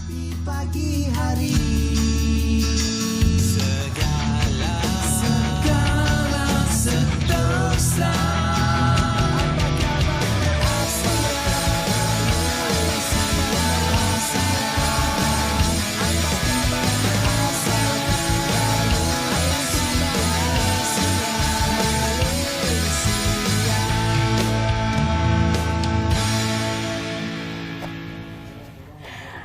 Di pagi hari segala sentosa.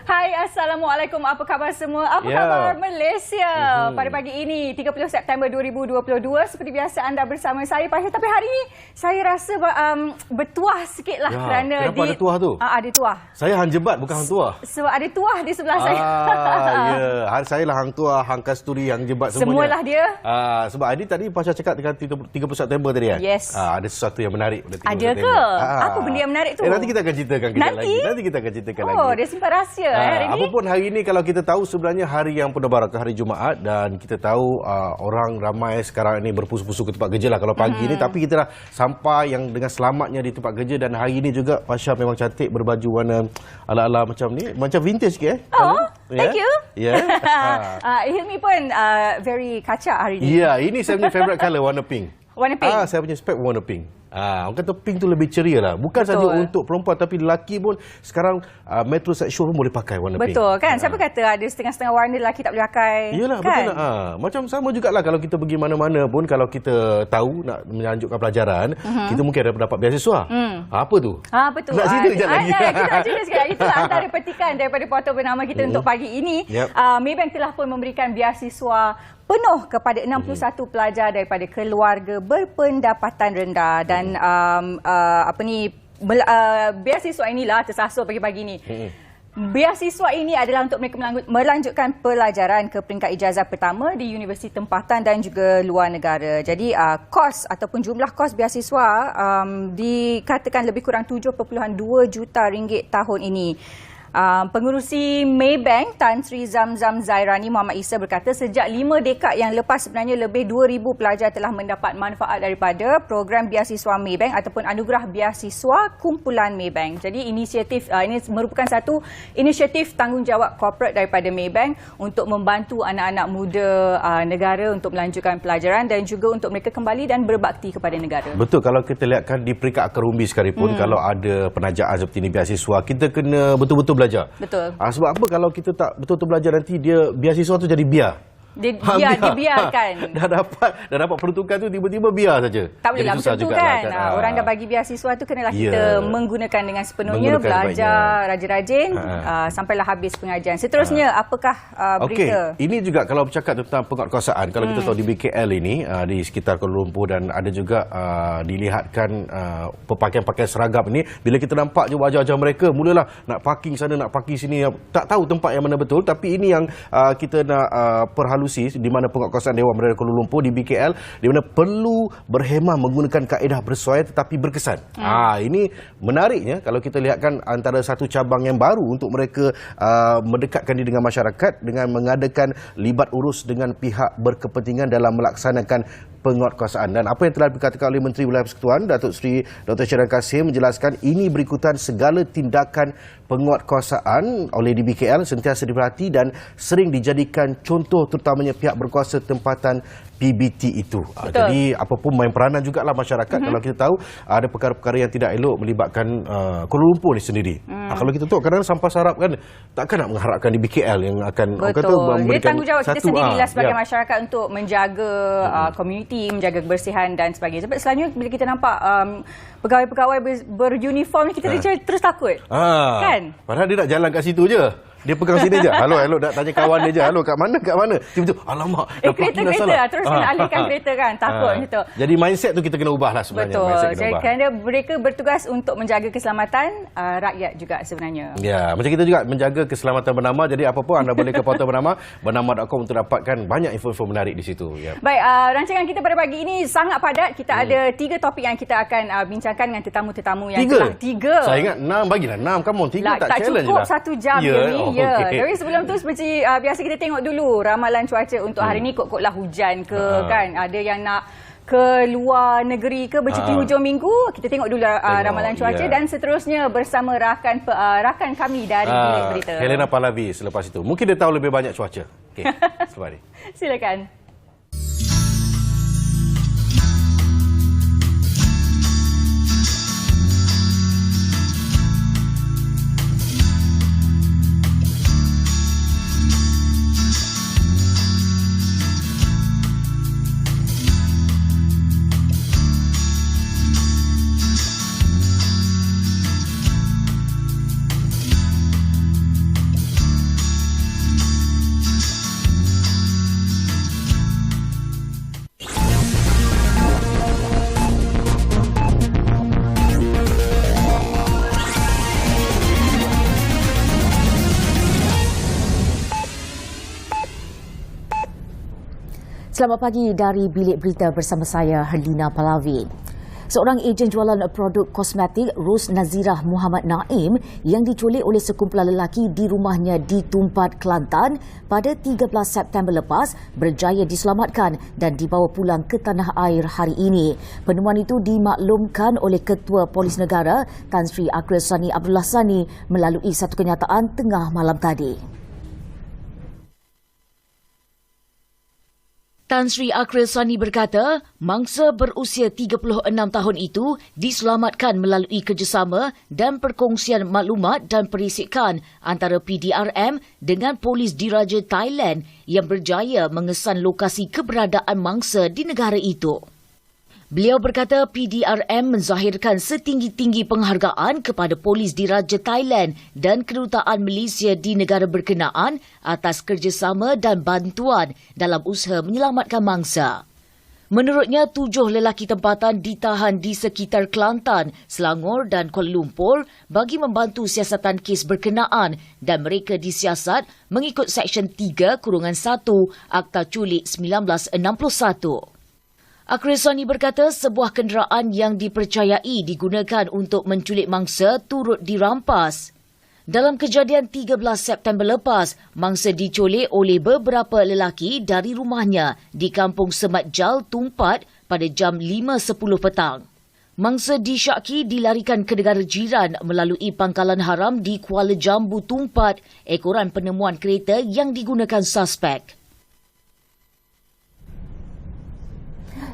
Hai, Assalamualaikum. Apa khabar semua? Apa khabar Malaysia? Pada pagi ini, 30 September 2022, seperti biasa anda bersama saya, Pasha. Tapi hari ini, saya rasa bertuah sikit lah. Kerana kenapa ada tuah tu? Ada tuah. Saya hang jebat, bukan hang tuah. Sebab ada tuah di sebelah saya. Ya. Saya lah hang tuah, hang kasturi, hang jebat semuanya. Semualah dia. Sebab Adi tadi Pasha cakap dengan 30 September tadi kan? Yes. Ada sesuatu yang menarik pada 30 Ada September. ke? Apa benda yang menarik tu? Nanti kita akan ceritakan kejap lagi. Nanti kita akan ceritakan lagi. Oh, dia simpan rahsia hari ini. Apapun hari ini, kalau kita tahu sebenarnya hari yang penuh barakah, hari Jumaat, dan kita tahu orang ramai sekarang ini berpusu-pusu ke tempat kerja lah kalau pagi ni, tapi kita dah sampai yang dengan selamatnya di tempat kerja. Dan hari ini juga Pasha memang cantik berbaju warna ala-ala macam ni, macam vintage sikit Thank you. Ya. Hilmi pun very kacak hari ini. Ya, ini saya punya favourite colour, warna pink. Warna pink. Saya punya spek warna pink. Orang kata pink tu lebih ceria lah. Bukan saja untuk perempuan, tapi lelaki pun sekarang metrosexual pun boleh pakai warna pink. Betul kan? Siapa kata ada setengah-setengah warna lelaki tak boleh pakai? Yelah, kan? betul lah. Macam sama jugalah kalau kita pergi mana-mana pun, kalau kita tahu nak melanjutkan pelajaran, kita mungkin ada dapat beasiswa. Apa tu? Betul. Nak cerita sekejap lagi. Kita nak cerita sekejap. Itulah antara petikan daripada portal bernama kita untuk pagi ini. Maybank telah pun memberikan beasiswa penuh kepada 61 pelajar daripada keluarga berpendapatan rendah. Dan beasiswa inilah tersasar pagi-pagi ni. Beasiswa ini adalah untuk mereka melanjutkan pelajaran ke peringkat ijazah pertama di universiti tempatan dan juga luar negara. Jadi kos ataupun jumlah kos beasiswa dikatakan lebih kurang 7.2 juta ringgit tahun ini. Pengurusi Maybank Tan Sri Zamzam Zairani Muhammad Isa berkata sejak 5 dekad yang lepas sebenarnya lebih 2,000 pelajar telah mendapat manfaat daripada program beasiswa Maybank ataupun anugerah beasiswa kumpulan Maybank. Jadi inisiatif ini merupakan satu inisiatif tanggungjawab korporat daripada Maybank untuk membantu anak-anak muda negara untuk melanjutkan pelajaran dan juga untuk mereka kembali dan berbakti kepada negara. Betul, kalau kita lihatkan di peringkat akar umbi sekalipun, kalau ada penajaan seperti ini beasiswa, kita kena betul-betul belajar. Betul. Sebab apa kalau kita tak betul-betul belajar, nanti dia beasiswa tu jadi biar. Dibiarkan. Dah dapat peruntukan tu tiba-tiba biar saja. Tak boleh lah macam tu kan. Orang dah bagi beasiswa tu kenalah kita menggunakan dengan sepenuhnya, belajar rajin-rajin sampailah habis pengajian. Seterusnya apakah berita? Ini juga kalau bercakap tentang penguatkuasaan, kalau kita tahu di BKL ini di sekitar Kuala Lumpur, dan ada juga dilihatkan pakaian-pakaian seragam ini, bila kita nampak je wajah-wajah mereka, mulalah nak parking sana, nak parking sini, tak tahu tempat yang mana betul. Tapi ini yang kita nak perhalusi, di mana penguatkuasaan Dewan Berada Kuala Lumpur di BKL, di mana perlu berhemah menggunakan kaedah bersuai tetapi berkesan. Ini menariknya kalau kita lihatkan antara satu cabang yang baru untuk mereka mendekatkan diri dengan masyarakat dengan mengadakan libat urus dengan pihak berkepentingan dalam melaksanakan penguatkuasaan. Dan apa yang telah dikatakan oleh Menteri Wilayah Persekutuan Datuk Seri Dr. Syariah Kasim menjelaskan ini berikutan segala tindakan penguatkuasaan oleh DBKL sentiasa diperhati dan sering dijadikan contoh terutamanya pihak berkuasa tempatan PBT itu. Jadi apapun main peranan jugalah masyarakat. Kalau kita tahu ada perkara-perkara yang tidak elok melibatkan Kuala Lumpur ni sendiri. Kalau kita tahu kadang-kadang sampah sarap kan, takkan nak mengharapkan di BKL yang akan dia tanggungjawab kita sendirilah sebagai masyarakat untuk menjaga komuniti, menjaga kebersihan dan sebagainya. Sebab selalunya bila kita nampak pegawai-pegawai beruniform ni, kita terus takut. Kan? Padahal dia nak jalan kat situ je. Dia pegang sini je. Halo, nak tanya kawan dia je. Halo, kat mana? Tiba-tiba, alamak. Kereta. Terus kena alihkan kereta kan. Takut gitu. Jadi mindset tu kita kena ubah lah sebenarnya. Betul. Jadi kerana mereka bertugas untuk menjaga keselamatan rakyat juga sebenarnya. Ya, macam kita juga menjaga keselamatan bernama. Jadi apa pun anda boleh ke portal bernama.com untuk dapatkan banyak info-info menarik di situ. Baik, rancangan kita pada pagi ini sangat padat. Kita ada 3 topik yang kita akan bincangkan dengan tetamu-tetamu yang telah 3. Saya ingat 6, bagilah 6. Come on, 3 tak challenge cukup lah. 1 jam ni. Tapi sebelum tu seperti biasa kita tengok dulu ramalan cuaca untuk hari ni. Kok-koklah hujan ke kan. Ada yang nak ke luar negeri ke bercuti hujung minggu, kita tengok dulu ramalan cuaca ya. dan seterusnya bersama rakan kami dari Bilik Berita. Helena Pahlavi selepas itu. Mungkin dia tahu lebih banyak cuaca. Okey, selepas ini. Silakan. Selamat pagi dari Bilik Berita bersama saya, Helena Pahlavi. Seorang ejen jualan produk kosmetik, Ros Nazirah Muhammad Naim, yang diculik oleh sekumpulan lelaki di rumahnya di Tumpat, Kelantan pada 13 September lepas, berjaya diselamatkan dan dibawa pulang ke tanah air hari ini. Penemuan itu dimaklumkan oleh Ketua Polis Negara, Tan Sri Akril Sani Abdullah Sani melalui satu kenyataan tengah malam tadi. Tan Sri Akril Sani berkata, mangsa berusia 36 tahun itu diselamatkan melalui kerjasama dan perkongsian maklumat dan perisikan antara PDRM dengan Polis Diraja Thailand yang berjaya mengesan lokasi keberadaan mangsa di negara itu. Beliau berkata PDRM menzahirkan setinggi-tinggi penghargaan kepada Polis Diraja Thailand dan Kedutaan Malaysia di negara berkenaan atas kerjasama dan bantuan dalam usaha menyelamatkan mangsa. Menurutnya, 7 lelaki tempatan ditahan di sekitar Kelantan, Selangor dan Kuala Lumpur bagi membantu siasatan kes berkenaan dan mereka disiasat mengikut Seksyen 3-1 Akta Culik 1961. Akril Sani berkata sebuah kenderaan yang dipercayai digunakan untuk menculik mangsa turut dirampas. Dalam kejadian 13 September lepas, mangsa diculik oleh beberapa lelaki dari rumahnya di Kampung Semat Jal, Tumpat pada jam 5.10 petang. Mangsa disyaki dilarikan ke negara jiran melalui pangkalan haram di Kuala Jambu, Tumpat, ekoran penemuan kereta yang digunakan suspek.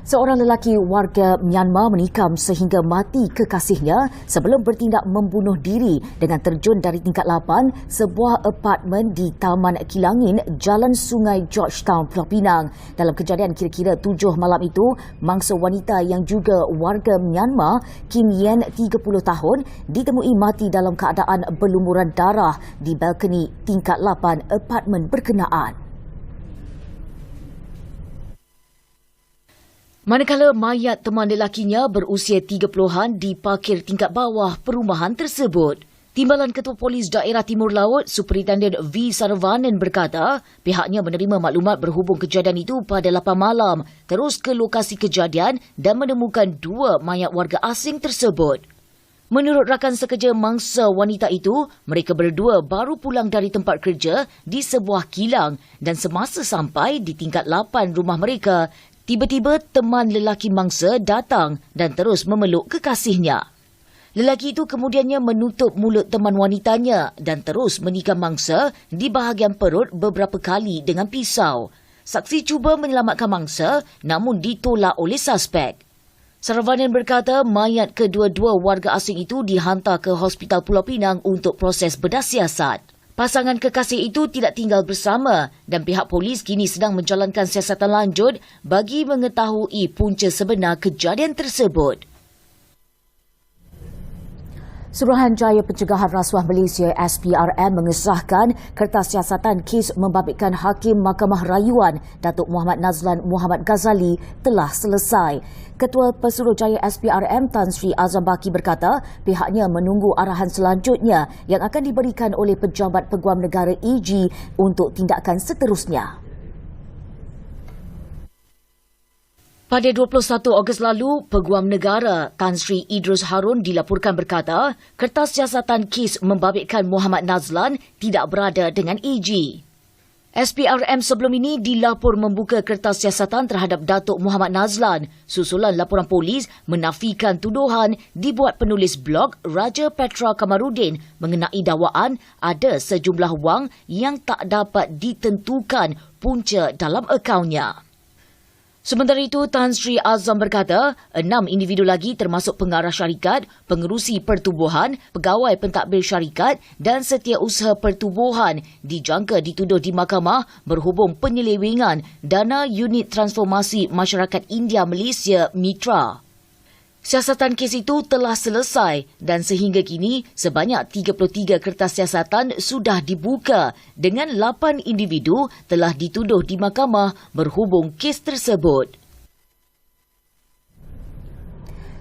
Seorang lelaki warga Myanmar menikam sehingga mati kekasihnya sebelum bertindak membunuh diri dengan terjun dari tingkat 8 sebuah apartmen di Taman Kilangin, Jalan Sungai Georgetown, Pulau Pinang. Dalam kejadian kira-kira 7 malam itu, mangsa wanita yang juga warga Myanmar, Kim Yen, 30 tahun, ditemui mati dalam keadaan berlumuran darah di balkoni tingkat 8 apartmen berkenaan. Manakala mayat teman lelakinya berusia 30-an diparkir tingkat bawah perumahan tersebut. Timbalan Ketua Polis Daerah Timur Laut, Superintendent V. Saravanan berkata, pihaknya menerima maklumat berhubung kejadian itu pada 8 malam, terus ke lokasi kejadian dan menemukan 2 mayat warga asing tersebut. Menurut rakan sekerja mangsa wanita itu, mereka berdua baru pulang dari tempat kerja di sebuah kilang dan semasa sampai di tingkat 8 rumah mereka, tiba-tiba teman lelaki mangsa datang dan terus memeluk kekasihnya. Lelaki itu kemudiannya menutup mulut teman wanitanya dan terus menikam mangsa di bahagian perut beberapa kali dengan pisau. Saksi cuba menyelamatkan mangsa namun ditolak oleh suspek. Saravanan berkata mayat kedua-dua warga asing itu dihantar ke Hospital Pulau Pinang untuk proses bedah siasat. Pasangan kekasih itu tidak tinggal bersama dan pihak polis kini sedang menjalankan siasatan lanjut bagi mengetahui punca sebenar kejadian tersebut. Suruhanjaya Pencegahan Rasuah Malaysia SPRM mengesahkan kertas siasatan kes membabitkan Hakim Mahkamah Rayuan Datuk Muhammad Nazlan Muhammad Ghazali telah selesai. Ketua Pesuruhjaya SPRM Tan Sri Azam Baki berkata pihaknya menunggu arahan selanjutnya yang akan diberikan oleh Pejabat Peguam Negara EG untuk tindakan seterusnya. Pada 21 Ogos lalu, Peguam Negara Tan Sri Idrus Harun dilaporkan berkata kertas siasatan kes membabitkan Muhammad Nazlan tidak berada dengan AG. SPRM sebelum ini dilapor membuka kertas siasatan terhadap Datuk Muhammad Nazlan susulan laporan polis menafikan tuduhan dibuat penulis blog Raja Petra Kamarudin mengenai dakwaan ada sejumlah wang yang tak dapat ditentukan punca dalam akaunnya. Sementara itu, Tan Sri Azam berkata, 6 individu lagi termasuk pengarah syarikat, pengerusi pertubuhan, pegawai pentadbir syarikat dan setiausaha pertubuhan dijangka dituduh di mahkamah berhubung penyelewengan dana Unit Transformasi Masyarakat India Malaysia Mitra. Siasatan kes itu telah selesai dan sehingga kini sebanyak 33 kertas siasatan sudah dibuka dengan 8 individu telah dituduh di mahkamah berhubung kes tersebut.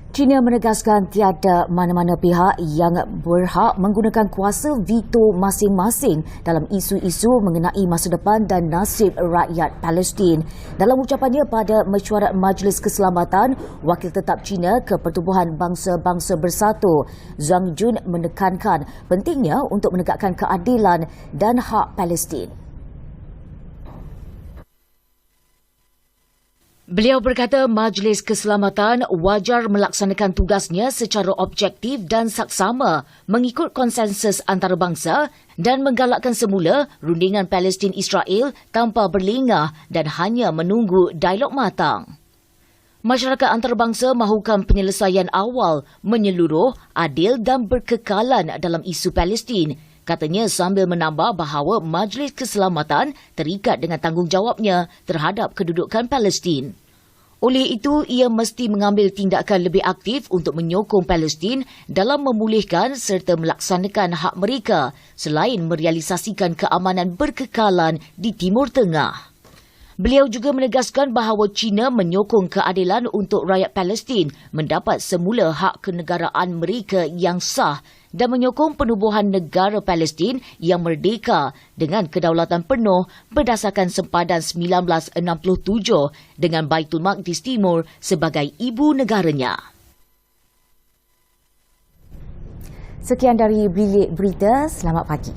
China menegaskan tiada mana-mana pihak yang berhak menggunakan kuasa veto masing-masing dalam isu-isu mengenai masa depan dan nasib rakyat Palestin. Dalam ucapannya pada mesyuarat Majlis Keselamatan, Wakil Tetap China ke Pertubuhan Bangsa-Bangsa Bersatu, Zhang Jun menekankan pentingnya untuk menegakkan keadilan dan hak Palestin. Beliau berkata Majlis Keselamatan wajar melaksanakan tugasnya secara objektif dan saksama mengikut konsensus antarabangsa dan menggalakkan semula rundingan Palestin-Israel tanpa berlengah dan hanya menunggu dialog matang. Masyarakat antarabangsa mahukan penyelesaian awal, menyeluruh, adil dan berkekalan dalam isu Palestin. Katanya sambil menambah bahawa Majlis Keselamatan terikat dengan tanggungjawabnya terhadap kedudukan Palestin. Oleh itu, ia mesti mengambil tindakan lebih aktif untuk menyokong Palestin dalam memulihkan serta melaksanakan hak mereka selain merealisasikan keamanan berkekalan di Timur Tengah. Beliau juga menegaskan bahawa China menyokong keadilan untuk rakyat Palestin mendapat semula hak kenegaraan mereka yang sah dan menyokong penubuhan negara Palestin yang merdeka dengan kedaulatan penuh berdasarkan sempadan 1967 dengan Baitul Maqdis Timur sebagai ibu negaranya. Sekian dari Bilik Berita, selamat pagi.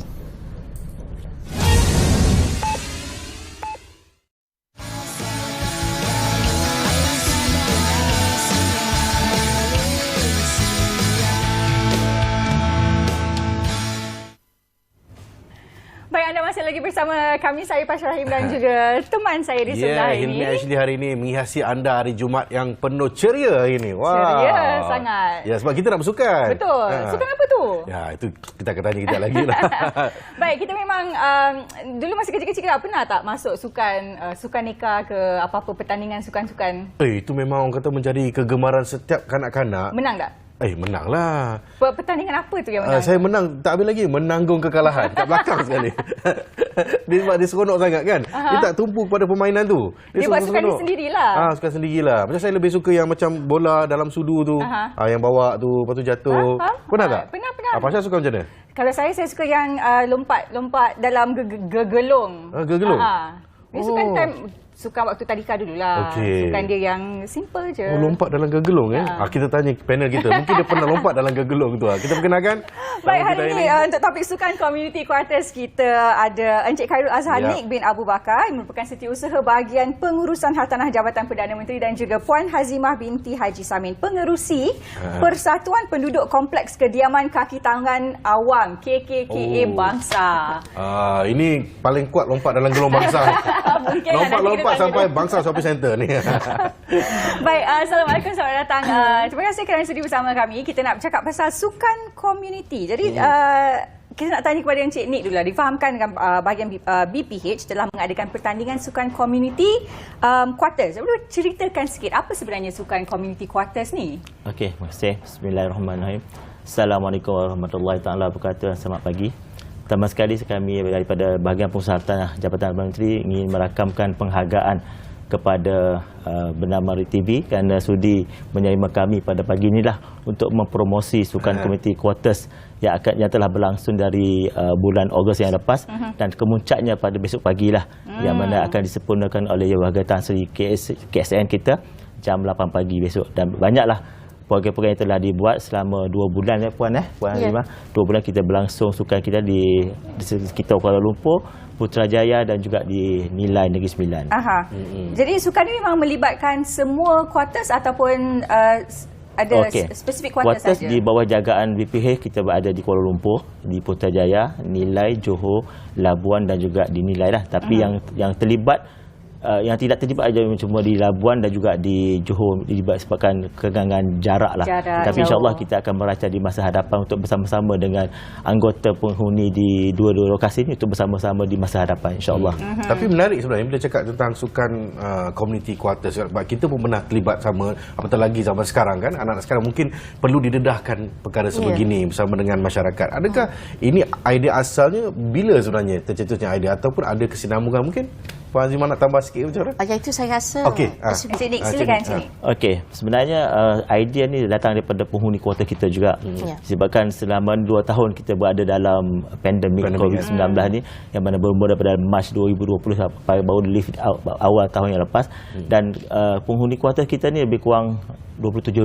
Baik, anda masih lagi bersama kami, saya Pasha Rahim dan juga teman saya di sebelah ini. Hilmi Ashley hari ini menghiasi anda hari Jumaat yang penuh ceria ini. Wah. Ceria sangat. Ya, sebab kita nak bersukan. Betul. Sukan apa tu? Ya, itu kita akan tanya kejap lagi lah. Baik, kita memang dulu masa kecil-kecil kita pernah tak masuk sukan neka ke apa-apa pertandingan sukan-sukan? Itu memang orang kata menjadi kegemaran setiap kanak-kanak. Menang tak? Menanglah. Pertandingan apa tu yang menang? Saya menang, tak habis lagi menanggung kekalahan kat belakang sekali. Dia seronok sangat kan. Dia tak tumpu pada permainan tu. Dia buat sukan dia sendirilah. Sukan sendirilah. Macam saya lebih suka yang macam bola dalam sudu tu. Yang bawa tu, lepas tu jatuh. Pernah tak? Pernah. Pasal suka macam mana? Kalau saya suka yang lompat dalam gegelung. Gegelung? Dia sukan waktu tadika dululah. Okey. Sukan dia yang simple je. Lompat dalam gegelung kita tanya panel kita. Mungkin dia pernah lompat dalam gegelung tu. Kita perkenalkan. Baik, hari ini untuk topik sukan Community Quarters kita ada Encik Khairul Azhanik bin Abu Bakar yang merupakan setiausaha bahagian pengurusan hartanah Jabatan Perdana Menteri dan juga Puan Hazimah binti Haji Samin, pengerusi Persatuan Penduduk Kompleks Kediaman Kaki Tangan Awam KKKA Bangsa. Ini paling kuat lompat dalam gelung bangsa. Lompat sampai Bangsa Shopping Center ni. Baik, Assalamualaikum, selamat datang. Terima kasih kerana sudi bersama kami. Kita nak bercakap pasal sukan community. Jadi kita nak tanya kepada Encik Nick dulu lah. Difahamkan dengan bahagian BPH telah mengadakan pertandingan sukan community quarters. Boleh ceritakan sikit apa sebenarnya sukan community quarters ni? Okey, terima kasih. Bismillahirrahmanirrahim. Assalamualaikum warahmatullahi taala wabarakatuh. Selamat pagi. Pertama sekali kami daripada bahagian pengurusan Jabatan Perdana Menteri ingin merakamkan penghargaan kepada Bernama TV kerana sudi menerima kami pada pagi inilah untuk mempromosi sukan community quarters yang telah berlangsung dari bulan Ogos yang lepas dan kemuncaknya pada besok pagilah yang mana akan disempurnakan oleh Warga Tan Sri KSN kita jam 8 pagi besok dan banyaklah program-program yang telah dibuat selama 2 bulan Puan Azimah. 2 bulan kita berlangsung sukan kita di sekitar Kuala Lumpur, Putrajaya dan juga di Nilai Negeri Sembilan. Jadi sukan ini memang melibatkan semua kuartus ataupun ada spesifik kuartus saja? Di bawah jagaan BPH kita berada di Kuala Lumpur, di Putrajaya, Nilai, Johor, Labuan dan juga di Nilai lah. Tapi yang terlibat yang tidak terlibat aja cuma di Labuan dan juga di Johor disebabkan kegangan jarak lah. Tapi insyaAllah kita akan merancang di masa hadapan untuk bersama-sama dengan anggota penghuni di dua-dua lokasi ini untuk bersama-sama di masa hadapan insyaAllah. Tapi menarik sebenarnya bila cakap tentang sukan community quarters. Sebab kita pun pernah terlibat sama, apatah lagi zaman sekarang kan, anak-anak sekarang mungkin perlu didedahkan perkara sebegini bersama dengan masyarakat. Adakah ini idea asalnya bila sebenarnya tercetusnya idea ataupun ada kesinambungan mungkin? Puan Azimah nak tambah sikit macam mana? Yang itu saya rasa. Okey, silakan sini. Okey, sebenarnya idea ni datang daripada penghuni kuarter kita juga. Sebabkan selama 2 tahun kita berada dalam pandemik COVID-19 ni, yang mana bermula daripada Mac 2020 sampai baru lift awal tahun yang lepas. Dan penghuni kuarter kita ni lebih kurang 27,000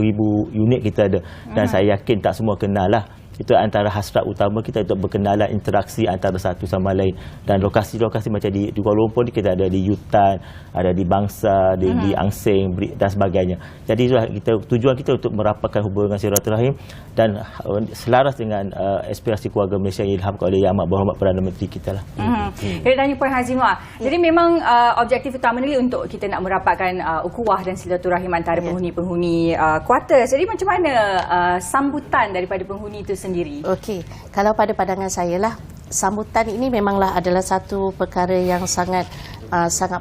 unit kita ada. Dan saya yakin tak semua kenal lah. Itu antara hasrat utama kita untuk berkenalan, interaksi antara satu sama lain. Dan lokasi-lokasi macam di Kuala Lumpur ni kita ada di Yutan, ada di Bangsa, di Angseng dan sebagainya. Jadi tujuan kita untuk merapatkan hubungan silaturahim dan selaras dengan aspirasi keluarga Malaysia yang diilhamkan oleh Yang Amat Berhormat Perdana Menteri kita lah. Kita tanya Puan Azimah. Jadi memang objektif utama ni untuk kita nak merapatkan ukhuwah dan silaturahim antara penghuni-penghuni kuartus. Jadi macam mana sambutan daripada penghuni itu sendiri? Okey, kalau pada pandangan saya lah, sambutan ini memanglah adalah satu perkara yang sangat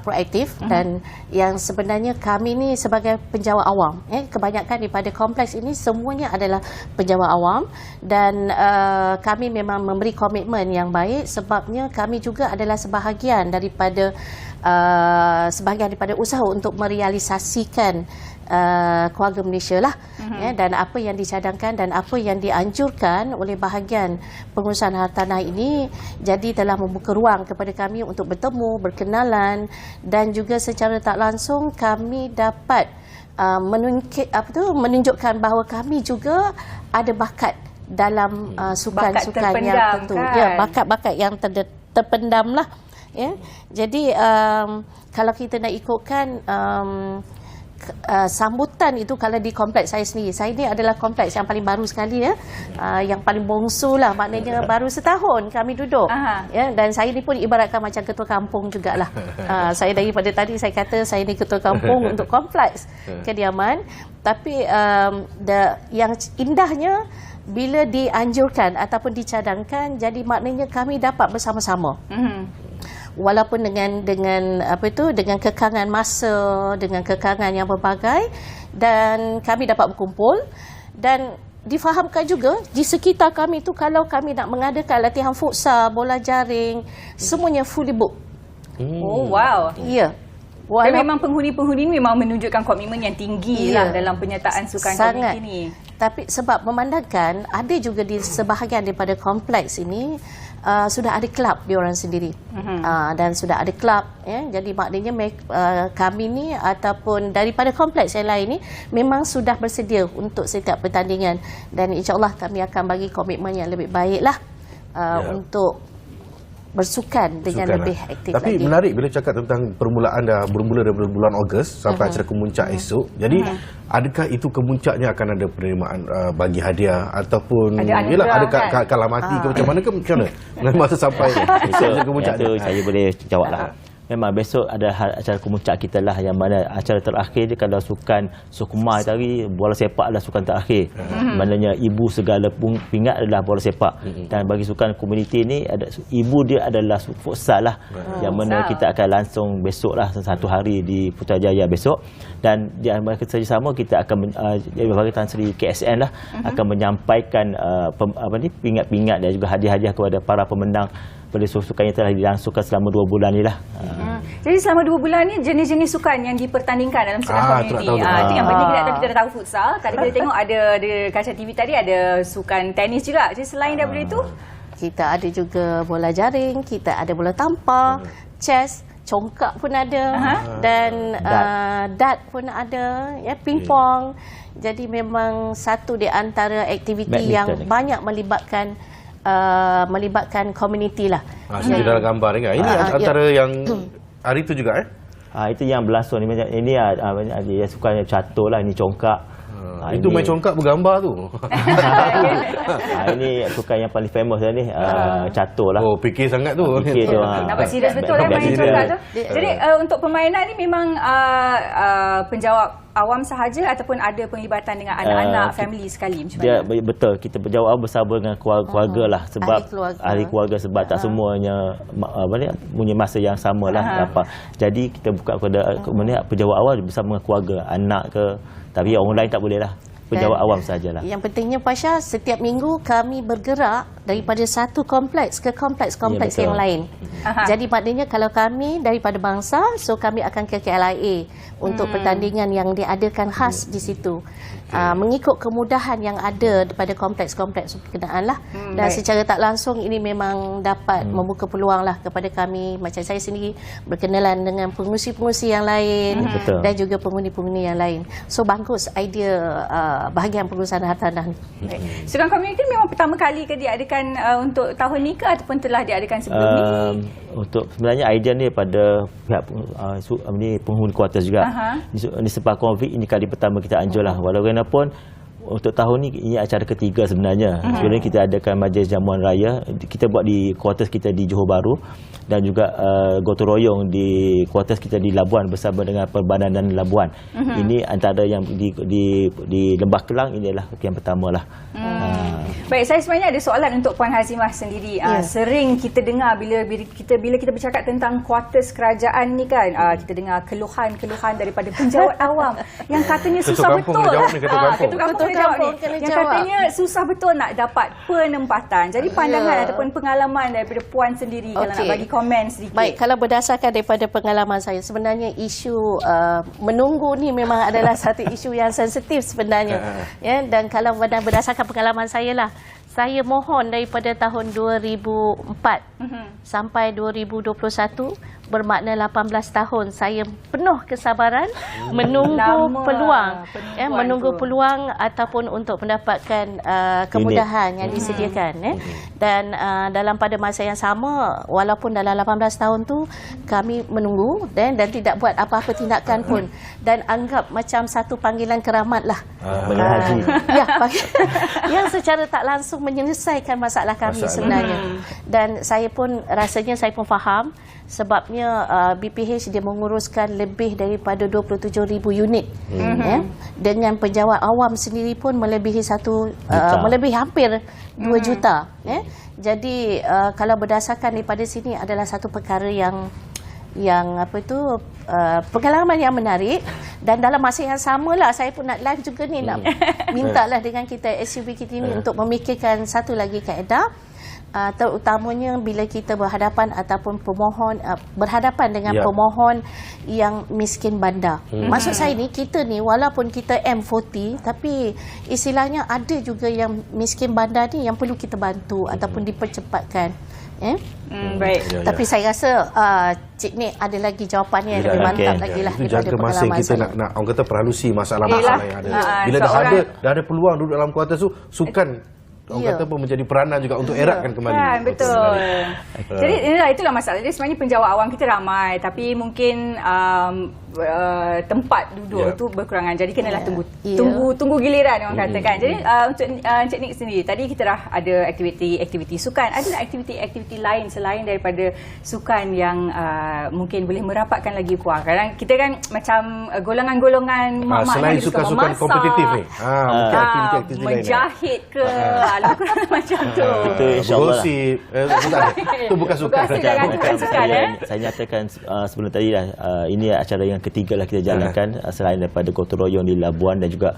proaktif dan yang sebenarnya kami ni sebagai penjawat awam, kebanyakan daripada kompleks ini semuanya adalah penjawat awam dan kami memang memberi komitmen yang baik sebabnya kami juga adalah sebahagian daripada usaha untuk merealisasikan keluarga Malaysia lah, dan apa yang dicadangkan dan apa yang dianjurkan oleh bahagian pengurusan hartanah ini jadi telah membuka ruang kepada kami untuk bertemu, berkenalan dan juga secara tak langsung kami dapat menunjukkan bahawa kami juga ada bakat dalam sukan-sukan yang tentu, bakat-bakat yang terpendam lah. Jadi kalau kita nak ikutkan sambutan itu kalau di kompleks saya sendiri, saya ni adalah kompleks yang paling baru sekali yang paling bongsu lah, maknanya baru setahun kami duduk dan saya ni pun ibaratkan macam ketua kampung jugalah. Saya daripada tadi saya kata saya ni ketua kampung untuk kompleks kediaman, tapi yang indahnya bila dianjurkan ataupun dicadangkan, jadi maknanya kami dapat bersama-sama. Walaupun dengan kekangan masa, dengan kekangan yang berbagai, dan kami dapat berkumpul dan difahamkan juga di sekitar kami tu kalau kami nak mengadakan latihan futsal, bola jaring, semuanya fully book. Oh wow. Ya. Dan memang penghuni-penghuni ini memang menunjukkan komitmen yang tinggi lah dalam penyertaan sukan komuniti ini. Tapi sebab memandangkan ada juga di sebahagian daripada kompleks ini sudah ada kelab diorang sendiri, dan sudah ada kelab, jadi maknanya kami ni ataupun daripada kompleks yang lain ni memang sudah bersedia untuk setiap pertandingan dan insyaAllah kami akan bagi komitmen yang lebih baik lah untuk bersukan dengan lebih aktif lagi. Tapi menarik bila cakap tentang permulaan dah bermula daripada bulan Ogos sampai acara kemuncak esok. Jadi adakah itu kemuncaknya akan ada penerimaan bagi hadiah ataupun ada kalah mati ke macam mana ke macam mana masa sampai kemuncak itu saya boleh jawablah. Memang besok ada acara kemuncak kita lah, yang mana acara terakhir dia kalau sukan Sukma tadi, bola sepak adalah sukan terakhir. Maknanya ibu segala pingat adalah bola sepak. Dan bagi sukan komuniti ni ibu dia adalah futsal lah, yang mana kita akan langsung besok lah, satu hari di Putrajaya besok. Dan di antara kerjasama kita akan bagi Tan Sri KSN lah akan menyampaikan pingat-pingat dan juga hadiah-hadiah kepada para pemenang pada sukan yang telah dilangsungkan selama 2 bulan ni lah. Jadi selama 2 bulan ni jenis-jenis sukan yang dipertandingkan dalam sukan komuniti. Itu yang penting kita dah tahu futsal. Tadi kita tengok ada kaca TV tadi ada sukan tenis juga. Jadi selain daripada itu, kita ada juga bola jaring, kita ada bola tampar, chess congkak pun ada, dan dart pun ada, ya, pingpong. Jadi memang satu di antara aktiviti yang banyak melibatkan komuniti lah. Saya dalam gambar ni kan. Ini antara yang hari itu juga Itu yang berlangsung ni. Ini dia suka catur lah, ini congkak. itu main congkak bergambar tu. Ini sukan yang paling famous dah ni, catur lah. Oh, fikir sangat tu. Fikir tu. Nampak serius betul main congkak tu. Jadi untuk permainan ni memang penjawab awam sahaja ataupun ada penglibatan dengan anak-anak, family sekali macam dia, mana? betul, kita berjawab bersama dengan keluarga lah, sebab ahli keluarga, sebab tak semuanya punya masa yang sama lah. Jadi kita buka kepada penjawab awal bersama dengan keluarga, anak ke, tapi orang lain tak boleh lah. Penjawab awam sajalah. Yang pentingnya Pasha, setiap minggu kami bergerak daripada satu kompleks ke kompleks yang lain. Jadi maknanya kalau kami daripada bangsa, so kami akan ke KLIA untuk pertandingan yang diadakan khas di situ. Mengikut kemudahan yang ada pada kompleks-kompleks berkenaan lah. Dan secara tak langsung ini memang dapat membuka peluang lah kepada kami. Macam saya sendiri berkenalan dengan pengurusi-pengurusi yang lain dan juga penghuni-penghuni yang lain. So bagus idea bahagian pengurusan hartanah ni. Sukan komuniti memang pertama kali ke diadakan untuk tahun ni ke ataupun telah diadakan sebelum ni? Untuk sebenarnya idea ni pada pihak penghuni kuartus juga. Disebabkan COVID ini kali pertama kita anjur lah. Walaupun untuk tahun ni ini acara ketiga sebenarnya. Sebenarnya kita adakan majlis jamuan raya, kita buat di kuartus kita di Johor Bahru, dan juga gotong royong di kuartus kita di Labuan bersama dengan Perbadanan Labuan. Ini antara yang di Lembah Kelang, ini adalah yang pertama lah. Baik, saya sebenarnya ada soalan untuk Puan Hazimah sendiri. Sering kita dengar bila kita bercakap tentang kuartus kerajaan ni kan, kita dengar keluhan-keluhan daripada penjawat awam yang katanya susah betul. Ketua kampung jawab ni. Yang katanya susah betul nak dapat penempatan. Jadi pandangan ataupun pengalaman daripada Puan sendiri kalau nak bagi komen sedikit. Baik, kalau berdasarkan daripada pengalaman saya, sebenarnya isu menunggu ni memang adalah satu isu yang sensitif sebenarnya. Ya, dan kalau berdasarkan pengalaman saya lah, saya mohon daripada tahun 2004 sampai 2021, bermakna 18 tahun saya penuh kesabaran menunggu peluang ataupun untuk mendapatkan kemudahan yang disediakan. Dan dalam pada masa yang sama, walaupun dalam 18 tahun tu kami menunggu dan tidak buat apa-apa tindakan pun, dan anggap macam satu panggilan keramat lah. Yang secara tak langsung menyelesaikan masalah kami sebenarnya. Dan saya pun rasanya saya pun faham, sebabnya BPH dia menguruskan lebih daripada 27,000 unit. Dengan penjawat awam sendiri pun melebihi melebihi hampir 2 juta. Jadi kalau berdasarkan daripada sini adalah satu perkara yang pengalaman yang menarik. Dan dalam masa yang samalah saya pun nak live juga ni, nak mintalah dengan kita SUB kita ni untuk memikirkan satu lagi kaedah, terutamanya bila kita berhadapan ataupun berhadapan dengan pemohon yang miskin bandar. Maksud saya ni, kita ni walaupun kita M40, tapi istilahnya ada juga yang miskin bandar ni yang perlu kita bantu ataupun dipercepatkan. Baik. Tapi saya rasa Cik Nik ada lagi jawapannya yang lebih mantap lagi lah daripada jaga masa pengalaman kita saya. nak orang kata perhalusi masalah-masalah yang ada. Bila dah ada peluang duduk dalam kuartus tu, sukan orang kata pun menjadi peranan juga untuk eratkan kembali. Kan, betul. Jadi itulah masalah. Jadi sebenarnya penjawat awam kita ramai, tapi mungkin tempat duduk tu berkurangan. Jadi kenalah tunggu giliran orang kata kan. Jadi untuk Encik Nik sendiri, tadi kita dah ada aktiviti sukan. Ada aktiviti lain selain daripada sukan yang mungkin boleh merapatkan lagi puan? Kadang kita kan macam golongan-golongan mak-mak selain yang suka sukan kompetitif ni. Mungkin aktiviti lain. Menjahit ke macam tu. Itu insya-Allah. Gosip. Itu bukan sukan. Saya nyatakan sebelum tadi dah, ini acara yang ketiga lah kita jalankan, selain daripada gotong royong di Labuan dan juga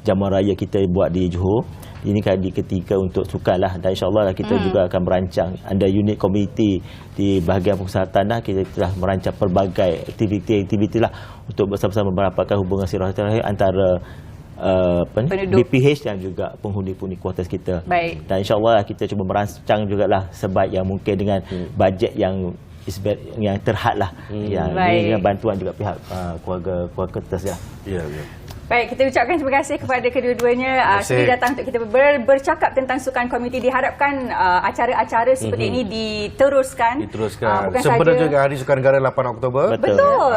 jamuan raya kita buat di Johor. Ini kali ketiga untuk sukan lah, dan insyaAllah kita juga akan merancang under unit komiti di bahagian pengusaha tanah. Kita telah merancang pelbagai aktiviti lah untuk bersama-sama merapatkan hubungan silaturahmi antara BPH dan juga penghuni-penghuni kuartus kita. Baik. Dan insyaAllah kita cuba merancang jugalah sebaik yang mungkin dengan bajet yang yang terhad lah. Yang Baik. dengan bantuan juga pihak keluarga tersebut. Ya, ya. Baik, kita ucapkan terima kasih kepada kedua-duanya sudi datang untuk kita bercakap tentang sukan komuniti. Diharapkan acara-acara seperti ini diteruskan. Bukan Sempena saja juga Hari Sukan Negara 8 Oktober. Betul.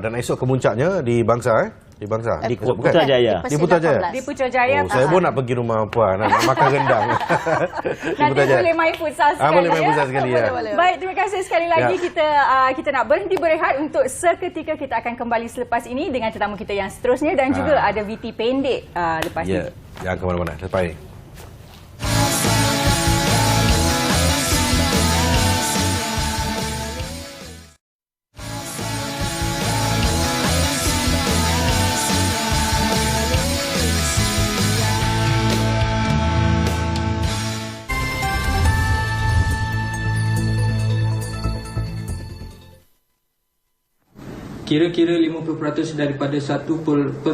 Dan esok kemuncaknya di Bangsa Di Bangsa. Di Putrajaya. Di Putrajaya. Di Putrajaya. Saya pun nak pergi rumah puan nak makan rendang. Nanti boleh main futsal sekali. Boleh main futsal sekali ya. Baik, terima kasih sekali lagi. Kita nak berhenti berehat untuk seketika. Kita akan kembali selepas ini dengan tetamu kita yang seterusnya dan juga ada VT pendek lepas ini. Jangan ke mana-mana. Lepas ini. Kira-kira 50% daripada 1.62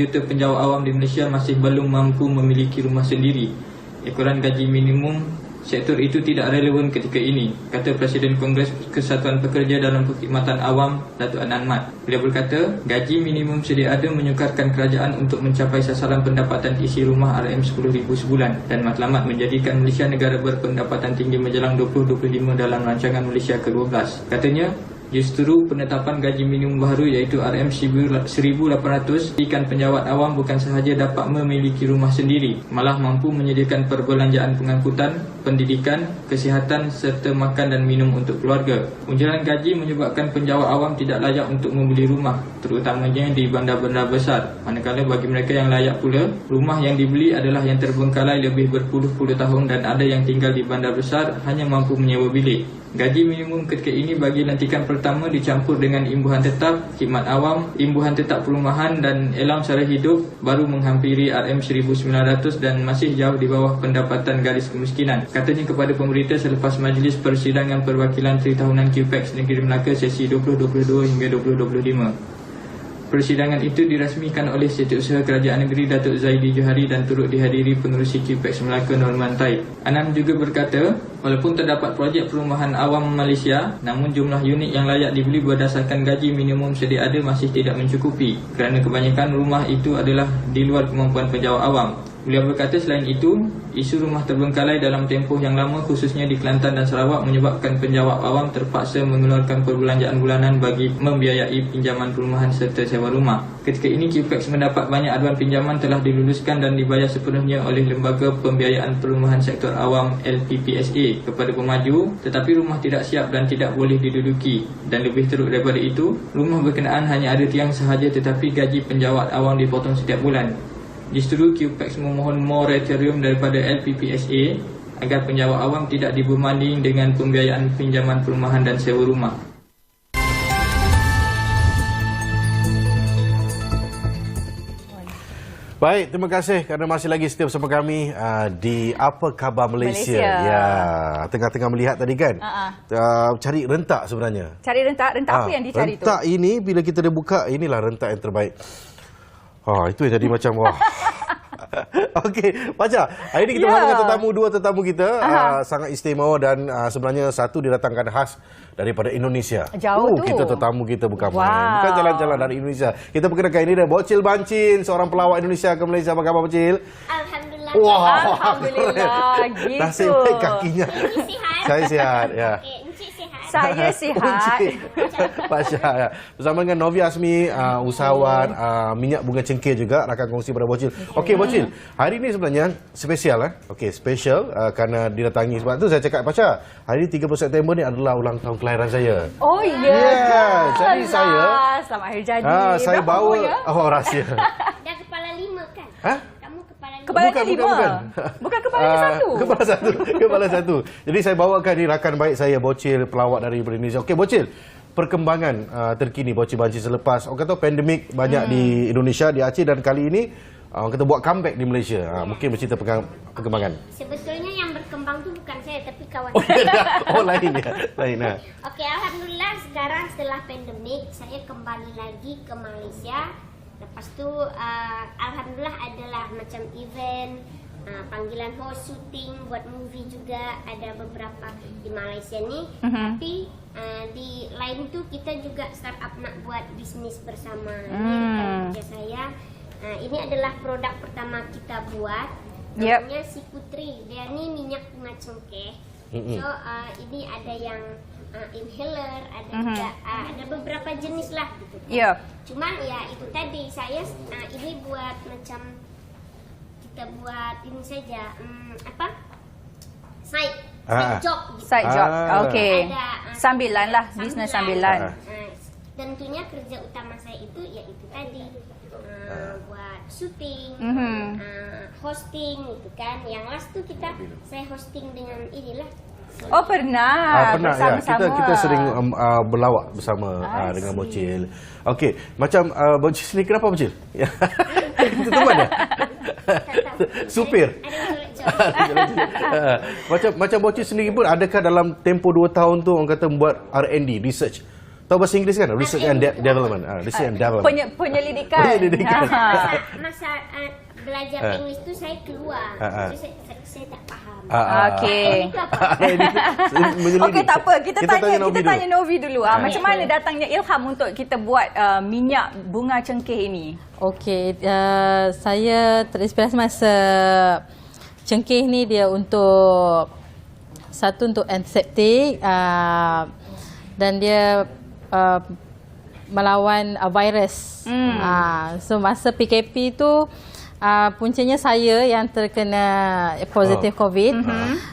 juta penjawat awam di Malaysia masih belum mampu memiliki rumah sendiri. Ekoran gaji minimum sektor itu tidak relevan ketika ini, kata Presiden Kongres Kesatuan Pekerja dalam Perkhidmatan Awam, Datuk Adnan Mat. Beliau berkata, gaji minimum sedia ada menyukarkan kerajaan untuk mencapai sasaran pendapatan isi rumah RM10,000 sebulan dan matlamat menjadikan Malaysia negara berpendapatan tinggi menjelang 2025 dalam rancangan Malaysia ke-12. Katanya, justru penetapan gaji minimum baru iaitu RM1,800 ikan penjawat awam bukan sahaja dapat memiliki rumah sendiri, malah mampu menyediakan perbelanjaan pengangkutan, pendidikan, kesihatan serta makan dan minum untuk keluarga. Ujaran gaji menyebabkan penjawat awam tidak layak untuk membeli rumah, terutamanya di bandar-bandar besar. Manakala bagi mereka yang layak pula, rumah yang dibeli adalah yang terbengkalai lebih berpuluh-puluh tahun dan ada yang tinggal di bandar besar hanya mampu menyewa bilik. Gaji minimum ketika ini bagi lantikan pertama dicampur dengan imbuhan tetap, khidmat awam, imbuhan tetap perumahan dan allowance sara hidup baru menghampiri RM1,900 dan masih jauh di bawah pendapatan garis kemiskinan. Katanya kepada pemberita selepas majlis persidangan perwakilan tritahunan QPEX Negeri Melaka sesi 2022 hingga 2025. Persidangan itu dirasmikan oleh Setiausaha Kerajaan Negeri Datuk Zaidi Johari dan turut dihadiri pengerusi QPEX Melaka Norman Taib. Anam juga berkata, walaupun terdapat projek perumahan awam Malaysia, namun jumlah unit yang layak dibeli berdasarkan gaji minimum sedia ada masih tidak mencukupi kerana kebanyakan rumah itu adalah di luar kemampuan penjawat awam. Beliau berkata selain itu, isu rumah terbengkalai dalam tempoh yang lama khususnya di Kelantan dan Sarawak menyebabkan penjawat awam terpaksa mengeluarkan perbelanjaan bulanan bagi membiayai pinjaman perumahan serta sewa rumah. Ketika ini QPEX mendapat banyak aduan pinjaman telah diluluskan dan dibayar sepenuhnya oleh Lembaga Pembiayaan Perumahan Sektor Awam LPPSA kepada pemaju, tetapi rumah tidak siap dan tidak boleh diduduki. Dan lebih teruk daripada itu, rumah berkenaan hanya ada tiang sahaja tetapi gaji penjawat awam dipotong setiap bulan. Justru QPEX memohon moratorium daripada LPPSA agar penjawat awam tidak dibebani dengan pembiayaan pinjaman perumahan dan sewa rumah. Baik, terima kasih kerana masih lagi setia bersama kami di Apa Khabar Malaysia. Ya, tengah-tengah melihat tadi kan. Cari rentak sebenarnya. Cari rentak apa yang dicari tu? Rentak ini bila kita dah buka, inilah rentak yang terbaik. Itu yang jadi macam wah. Okey, Pacar. Hari ini kita bersama dengan dua tetamu kita sangat istimewa dan sebenarnya satu didatangkan khas daripada Indonesia. Jauh tu. Kita tetamu kita bukan main. Bukan jalan-jalan dari Indonesia. Kita perkenalkan ini dia Bocil Bancin, seorang pelawak Indonesia ke Malaysia. Apa khabar Bocil? Alhamdulillah. Wah, Alhamdulillah. Gitu. Nasib baik kakinya. Sihat. Saya sihat, ya. Okey, Encik sihat. Saya sihat. Pak Syah, ya. Bersama dengan Novi Asmi, usahawan minyak bunga cengkeh juga, rakan kongsi pada Bocil. Okey Bocil, hari ini sebenarnya spesial. Okey, spesial kerana didatangi. Sebab tu saya cakap Pak Syah, hari ini 30 September ni adalah ulang tahun kelahiran saya. Oh ya. Yeah. Jadi saya selamat hari jadi. saya Berapa bawa umur ya? rahsia. Dah kepala 5 kan? Kamu kepala 5. Kepala Bukan. 5. Bukan kepala satu. Kepala satu. Jadi saya bawakan ni rakan baik saya Bocil, pelawak dari Indonesia. Okey Bocil, perkembangan terkini Bocil Bancin selepas orang kata pandemik banyak di Indonesia, di Aceh dan kali ini orang kata buat comeback di Malaysia. Mungkin bercerita perkembangan. Sebetulnya yang berkembang tu bukan saya tapi kawan. Lain ya. Lain lah. Okey, alhamdulillah sekarang setelah pandemik saya kembali lagi ke Malaysia. Lepas tu alhamdulillah adalah macam event panggilan host, syuting, buat movie juga ada beberapa di Malaysia nih. Tapi di lain tuh kita juga startup nak buat bisnis bersama. Ini rekan kerja saya. Ini adalah produk pertama kita buat. Namanya Si Putri. Dia ini minyak bunga cengkeh. So ini ada yang inhaler, ada juga ada beberapa jenis lah gitu. Cuman ya itu tadi saya ini buat macam kita buat ini saja side job gitu. Side job. Okey. Ada Sambilan lah, bisnes sambilan. Tentunya kerja utama saya itu ya itu tadi buat syuting, hosting gitu kan. Yang last tuh saya hosting dengan inilah. Oh pernah pernah ya. Kita sering berlawak bersama dengan Bocil. Okey, macam Bocil sini kenapa Bocil? Itu teman ya? Supir. Macam Bocil sendiri pun adakah dalam tempoh 2 tahun tu orang kata membuat R&D, research? Tahu bahasa Inggeris kan? Research and Development. Research and Development. Penyelidikan. Masa belajar English tu saya keluar. Saya tak faham. Okey. Okey, tak apa. Kita tanya Novi dulu. Macam mana datangnya ilham untuk kita buat minyak bunga cengkeh ini? Okey, saya terinspirasi masa cengkeh ni dia untuk antiseptik dan dia melawan virus. So masa PKP tu puncanya saya yang terkena positif COVID.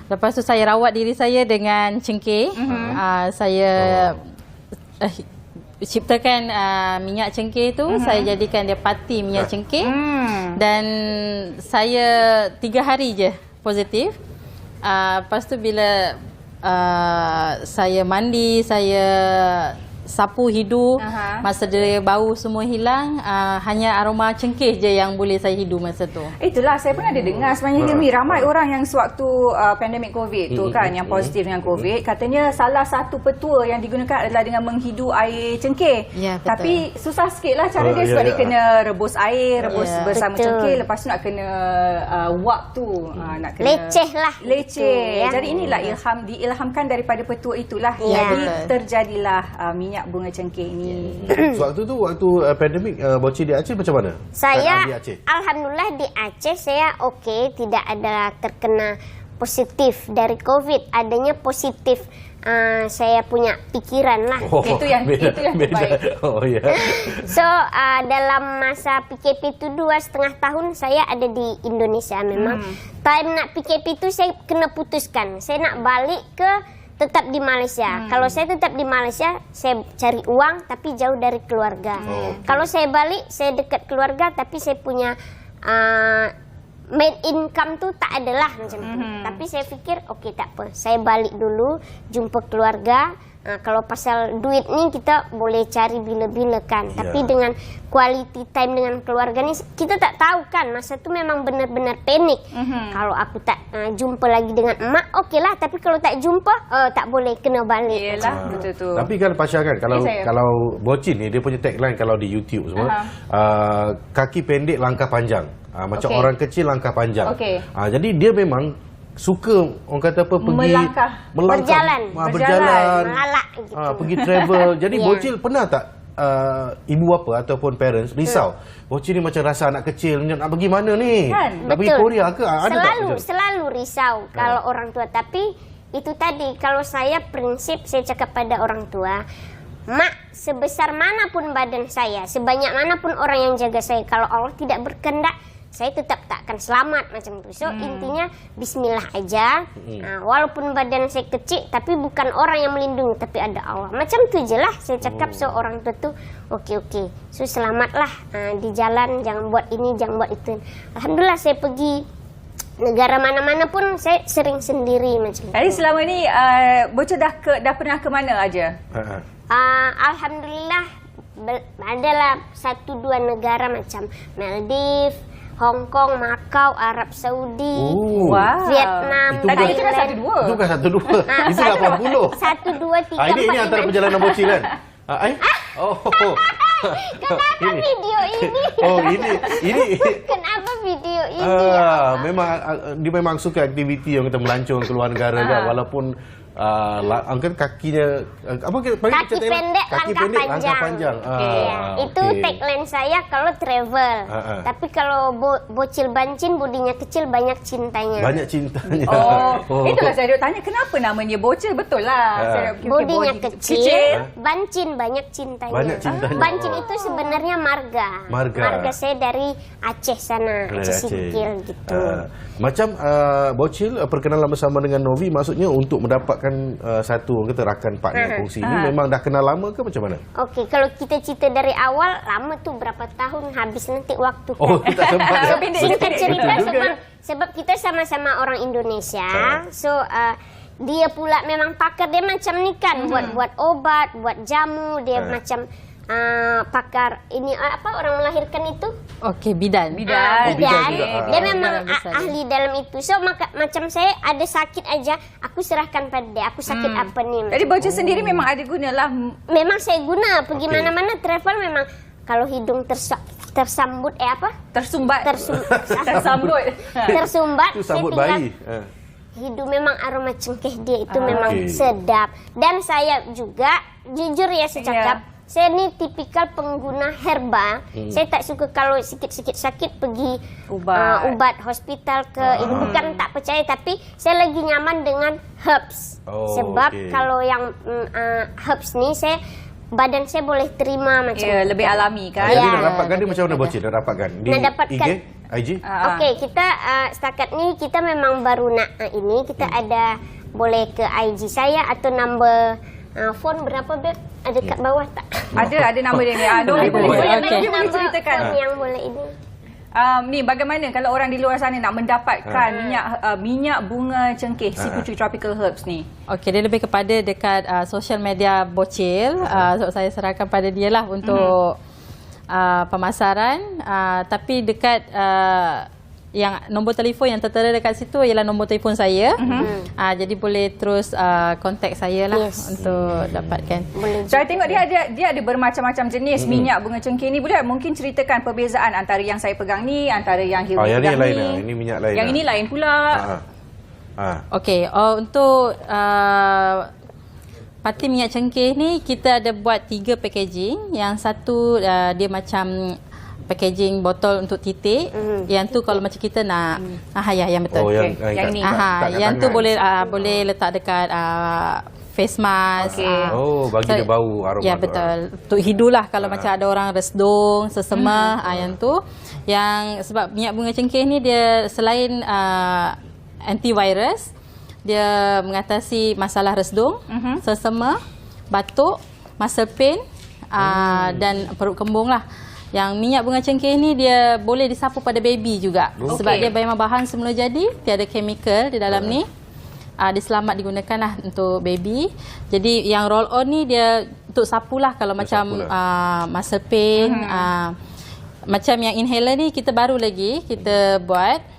Lepas tu saya rawat diri saya dengan cengkeh. Saya ciptakan minyak cengkeh tu, saya jadikan dia pati minyak cengkeh. Dan saya 3 hari je positif. Lepas tu bila saya mandi, saya sapu hidu, masa dia bau semua hilang, hanya aroma cengkeh je yang boleh saya hidu masa tu. Itulah, saya pun ada dengar sebenarnya Hilmi, ramai orang yang sewaktu pandemik COVID tu kan, yang positif dengan COVID, katanya salah satu petua yang digunakan adalah dengan menghidu air cengkeh. Ya, betul. Tapi susah sikit lah cara dia sebab dia kena rebus air, rebus bersama cengkeh, lepas tu nak kena wap tu, nak kena leceh. Jadi inilah diilhamkan daripada petua itulah. Jadi terjadilah minyak bunga cengkeh ini. Waktu pandemik Bocil di Aceh macam mana? Saya alhamdulillah di Aceh saya okey, tidak ada terkena positif dari COVID. Adanya positif saya punya pikiran lah. Itu yang terbaik. So dalam masa PKP itu 2,5 tahun saya ada di Indonesia memang. Time nak PKP itu saya kena putuskan. Saya nak balik ke tetap di Malaysia. Kalau saya tetap di Malaysia, saya cari uang tapi jauh dari keluarga. Kalau saya balik, saya dekat keluarga tapi saya punya main income tu tak adalah macam tu. Tapi saya fikir okey tak apa. Saya balik dulu, jumpa keluarga. Kalau pasal duit ni kita boleh cari bila-bila kan. Tapi dengan quality time dengan keluarga ni kita tak tahu kan. Masa tu memang benar-benar panik. Kalau aku tak jumpa lagi dengan emak, okeylah. Tapi kalau tak jumpa, tak boleh kena balik. Yelah, betul tu. Tapi kan Pasha kan, kalau Bocil ni dia punya tagline kalau di YouTube semua, kaki pendek langkah panjang. Macam orang kecil langkah panjang. Jadi dia memang suka orang kata apa, pergi melangkah, berjalan, melalak gitu. Pergi travel. Jadi Bocil pernah tak ibu bapa ataupun parents risau? Bocil ni macam rasa anak kecil, nak pergi mana ni? Nak pergi Korea ke? Selalu risau kalau orang tua. Tapi itu tadi, kalau saya prinsip saya cakap pada orang tua, mak, sebesar manapun badan saya, sebanyak manapun orang yang jaga saya, kalau Allah tidak berkehendak, saya tetap tak akan selamat macam tu. So intinya bismillah aja. Walaupun badan saya kecil, tapi bukan orang yang melindungi, tapi ada Allah. Macam tu je lah saya cakap. So orang tua tu okey. So selamatlah di jalan, jangan buat ini, jangan buat itu. Alhamdulillah saya pergi negara mana-mana pun saya sering sendiri macam tu. Jadi selama ni Bocil dah pernah ke mana aja? Alhamdulillah adalah 1-2 negara macam Maldives, Hong Kong, Macau, Arab Saudi, Vietnam. Tadi itu kan 1-2. Itu kan 1-2. Itu 80. 1, 2, 3, 4. Ini antara perjalanan Bocil kan? Kenapa video ini? Ini. Kenapa video ini. Memang dia memang suka aktiviti yang kita melancong ke luar negara kan, walaupun angkat kakinya kaki pendek, langkah panjang. Itu tagline saya kalau travel. Tapi kalau bocil bancin budinya kecil banyak cintanya. Banyak cintanya. Itulah saya tanya kenapa namanya bocil, betul lah. Budinya kecil, bancin banyak cintanya. Banyak cintanya. Bancin itu sebenarnya marga. Marga saya dari Aceh sana, Aceh Singkil gitu. Macam bocil perkenalan bersama dengan Novi, maksudnya untuk mendapatkan satu kita rakan partner kongsi ini memang dah kenal lama ke macam mana? Okey, kalau kita cerita dari awal lama tu berapa tahun, habis nanti waktu kan. Oh, kita sempat. Kita cerita sebab kita sama-sama orang Indonesia. So dia pula memang pakar, dia macam ni kan, buat obat, buat jamu, dia macam pakar ini apa orang melahirkan itu? Okey, bidan. Bidan. juga. Dia memang ahli dalam itu. So macam saya ada sakit aja, aku serahkan pada dia. Aku sakit apa nih? Jadi bocil sendiri memang ada gunalah. Memang saya guna pergi mana-mana travel memang. Kalau hidung tersambut Tersumbat. Tersambut. Tersumbat. Itu sambut bayi. Hidung memang aroma cengkeh dia itu memang sedap. Dan saya juga jujur ya secakap, saya ni tipikal pengguna herba. Saya tak suka kalau sikit-sikit sakit pergi ubat hospital ke ini. Bukan tak percaya, tapi saya lagi nyaman dengan herbs. Sebab kalau yang herbs ni badan saya boleh terima macam lebih alami kan. Jadi nak dapatkan dia macam mana bocil? Nak dapatkan di IG? Okey, kita setakat ni kita memang baru nak ini. Kita ada boleh ke IG saya atau nombor phone berapa Beb? Ada kat bawah tak? Ada nombor dia ni. Novi boleh ceritakan yang boleh ini. Ni bagaimana kalau orang di luar sana nak mendapatkan minyak bunga cengkeh si Puteri Tropical Herbs ni? Okey, dia lebih kepada dekat social media bocil. So saya serahkan pada dia lah untuk pemasaran. Tapi dekat yang nombor telefon yang tertera dekat situ ialah nombor telefon saya. Jadi boleh terus kontak saya lah untuk dapatkan. Saya tengok dia ada bermacam-macam jenis minyak bunga cengkeh ni. Boleh mungkin ceritakan perbezaan antara yang saya pegang ni, antara yang Hilmi pegang lain ni. Ini minyak lain. Yang ini lain pula. Okey, untuk parti minyak cengkeh ni kita ada buat 3 packaging. Yang satu dia macam packaging botol untuk titik. Yang tu kalau macam kita nak yang betul. Yang ni. Yang tu boleh letak dekat face mask. Bagi dia bau aroma. Ya betul. Untuk hidung lah kalau macam ada orang resdung, sesema, yang tu. Yang sebab minyak bunga cengkeh ni dia selain antivirus, dia mengatasi masalah resdung, sesema, batuk, muscle pain dan perut kembung lah. Yang minyak bunga cengkeh ni dia boleh disapu pada baby juga. Sebab dia memang bahan semula jadi, tiada chemical di dalam ni. Dia selamat digunakan lah untuk baby. Jadi yang roll on ni dia untuk sapu lah kalau macam muscle pain. Macam yang inhaler ni kita baru lagi kita buat.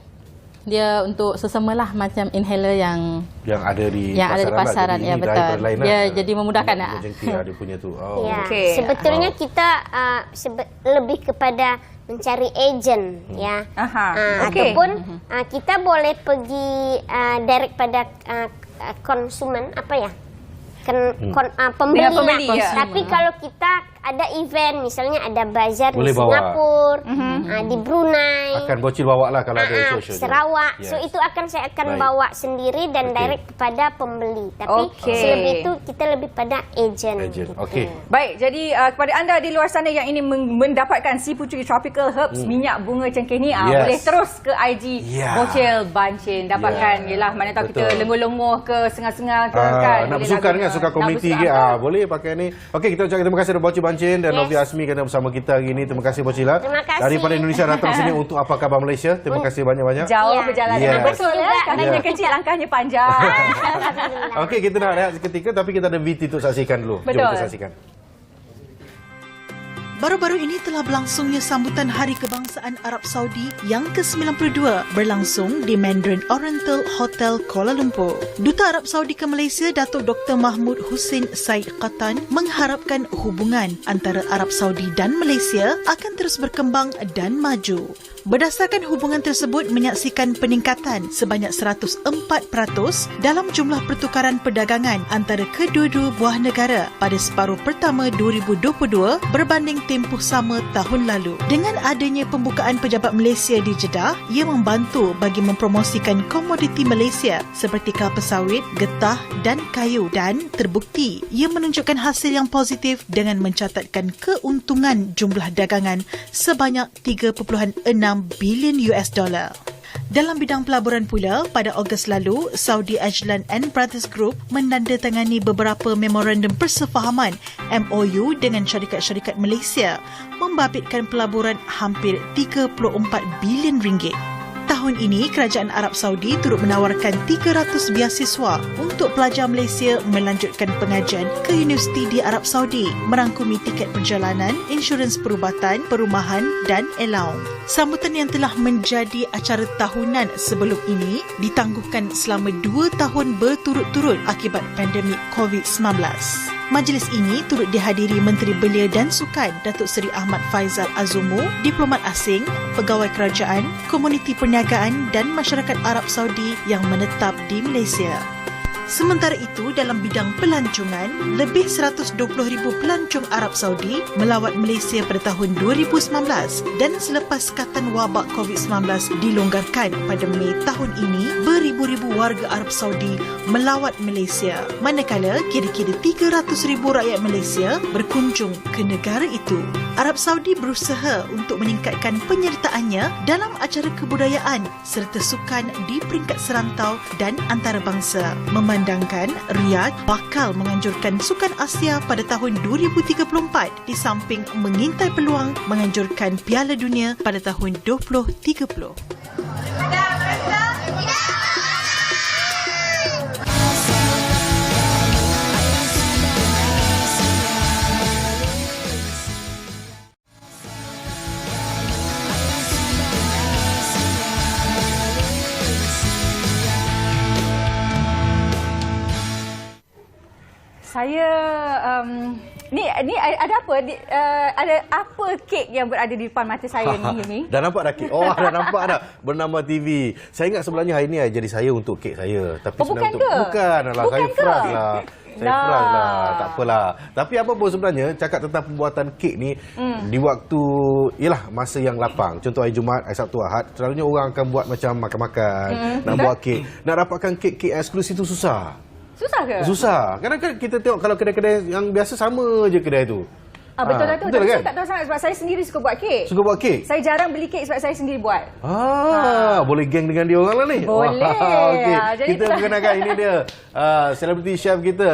Dia untuk sesama lah macam inhaler yang ada di pasaran. Ya betul. Dia jadi memudahkan lah. Dia punya tu. Sebetulnya kita lebih kepada mencari agent ya. Ataupun kita boleh pergi direct pada konsumen pembeli. Tapi kalau kita ada event, misalnya ada bazar di Singapura, di Brunei, akan bocil bawa lah kalau ada social Sarawak. So itu saya akan bawa sendiri dan direct kepada pembeli. Tapi selebih itu kita lebih pada agent. Baik, jadi kepada anda di luar sana yang ingin mendapatkan si Puteri Tropical Herbs minyak bunga cengkeh ni, boleh terus ke IG Bocil Bancin dapatkan. Yelah, mana tahu kita lenguh-lenguh ke sengah-sengah ke kan. Nak bersukan kan, suka komuniti ke, boleh pakai ni. Okey, kita ucapkan terima kasih kepada Bocil Bancin dan Novi Azmi kerana bersama kita hari ini. Terima kasih Bocila. Terima kasih. Daripada Indonesia datang sini untuk Apa Khabar Malaysia. Terima kasih banyak-banyak. Jauh perjalanan. Betul ya, kakinya kecil, langkahnya panjang. Okey, kita nak rehat seketika tapi kita ada VT untuk saksikan dulu. Jom kita saksikan. Baru-baru ini telah berlangsungnya sambutan Hari Kebangsaan Arab Saudi yang ke-92 berlangsung di Mandarin Oriental Hotel Kuala Lumpur. Duta Arab Saudi ke Malaysia, Datuk Dr. Mahmud Hussein Said Qatan, mengharapkan hubungan antara Arab Saudi dan Malaysia akan terus berkembang dan maju. Berdasarkan hubungan tersebut menyaksikan peningkatan sebanyak 104% dalam jumlah pertukaran perdagangan antara kedua-dua buah negara pada separuh pertama 2022 berbanding tempoh sama tahun lalu. Dengan adanya pembukaan pejabat Malaysia di Jeddah, ia membantu bagi mempromosikan komoditi Malaysia seperti kelapa sawit, getah dan kayu, dan terbukti ia menunjukkan hasil yang positif dengan mencatatkan keuntungan jumlah dagangan sebanyak 3.6 bilion US dollar. Dalam bidang pelaburan pula, pada Ogos lalu, Saudi Ajlan and Brothers Group menandatangani beberapa memorandum persefahaman MOU dengan syarikat-syarikat Malaysia membabitkan pelaburan hampir 34 bilion ringgit. Tahun ini, Kerajaan Arab Saudi turut menawarkan 300 beasiswa untuk pelajar Malaysia melanjutkan pengajian ke universiti di Arab Saudi, merangkumi tiket perjalanan, insurans perubatan, perumahan dan allowance. Sambutan yang telah menjadi acara tahunan sebelum ini ditangguhkan selama 2 tahun berturut-turut akibat pandemik COVID-19. Majlis ini turut dihadiri Menteri Belia dan Sukan Datuk Seri Ahmad Faizal Azumu, diplomat asing, pegawai kerajaan, komuniti perniagaan dan masyarakat Arab Saudi yang menetap di Malaysia. Sementara itu, dalam bidang pelancongan, lebih 120,000 pelancong Arab Saudi melawat Malaysia pada tahun 2019 dan selepas sekatan wabak COVID-19 dilonggarkan pada Mei tahun ini, beribu-ribu warga Arab Saudi melawat Malaysia. Manakala kira-kira 300,000 rakyat Malaysia berkunjung ke negara itu. Arab Saudi berusaha untuk meningkatkan penyertaannya dalam acara kebudayaan serta sukan di peringkat serantau dan antarabangsa. Memandangkan Riyadh bakal menganjurkan Sukan Asia pada tahun 2034 di samping mengintai peluang menganjurkan Piala Dunia pada tahun 2030. Saya ni ada apa? Ada apa kek yang berada di depan mata saya ni, Hilmi? Dah nampak dah kek? Oh, dah nampak dah. Bernama TV. Saya ingat sebenarnya hari ni jadi saya untuk kek saya. Tapi bukan untuk, ke? Bukan lah. Bukan Saya ke? frust lah. Saya Dah. frust lah. Tak apalah. Tapi apa pun sebenarnya, cakap tentang pembuatan kek ni, di waktu, yalah, masa yang lapang. Contoh hari Jumaat, hari Sabtu, Ahad, selalunya orang akan buat macam makan-makan, nak buat kek. Nak dapatkan kek-kek eksklusif tu susah. Susah ke? Susah. Kadang-kadang kita tengok kalau kedai-kedai yang biasa sama je kedai tu. Betul lah tu. betul Tapi kan? saya tak tahu sangat sebab saya sendiri suka buat kek. Suka buat kek? Saya jarang beli kek sebab saya sendiri buat. Boleh geng dengan dia orang lah ni. Boleh. Okey. Jadi Kita perkenalkan ini dia. Celebrity chef kita,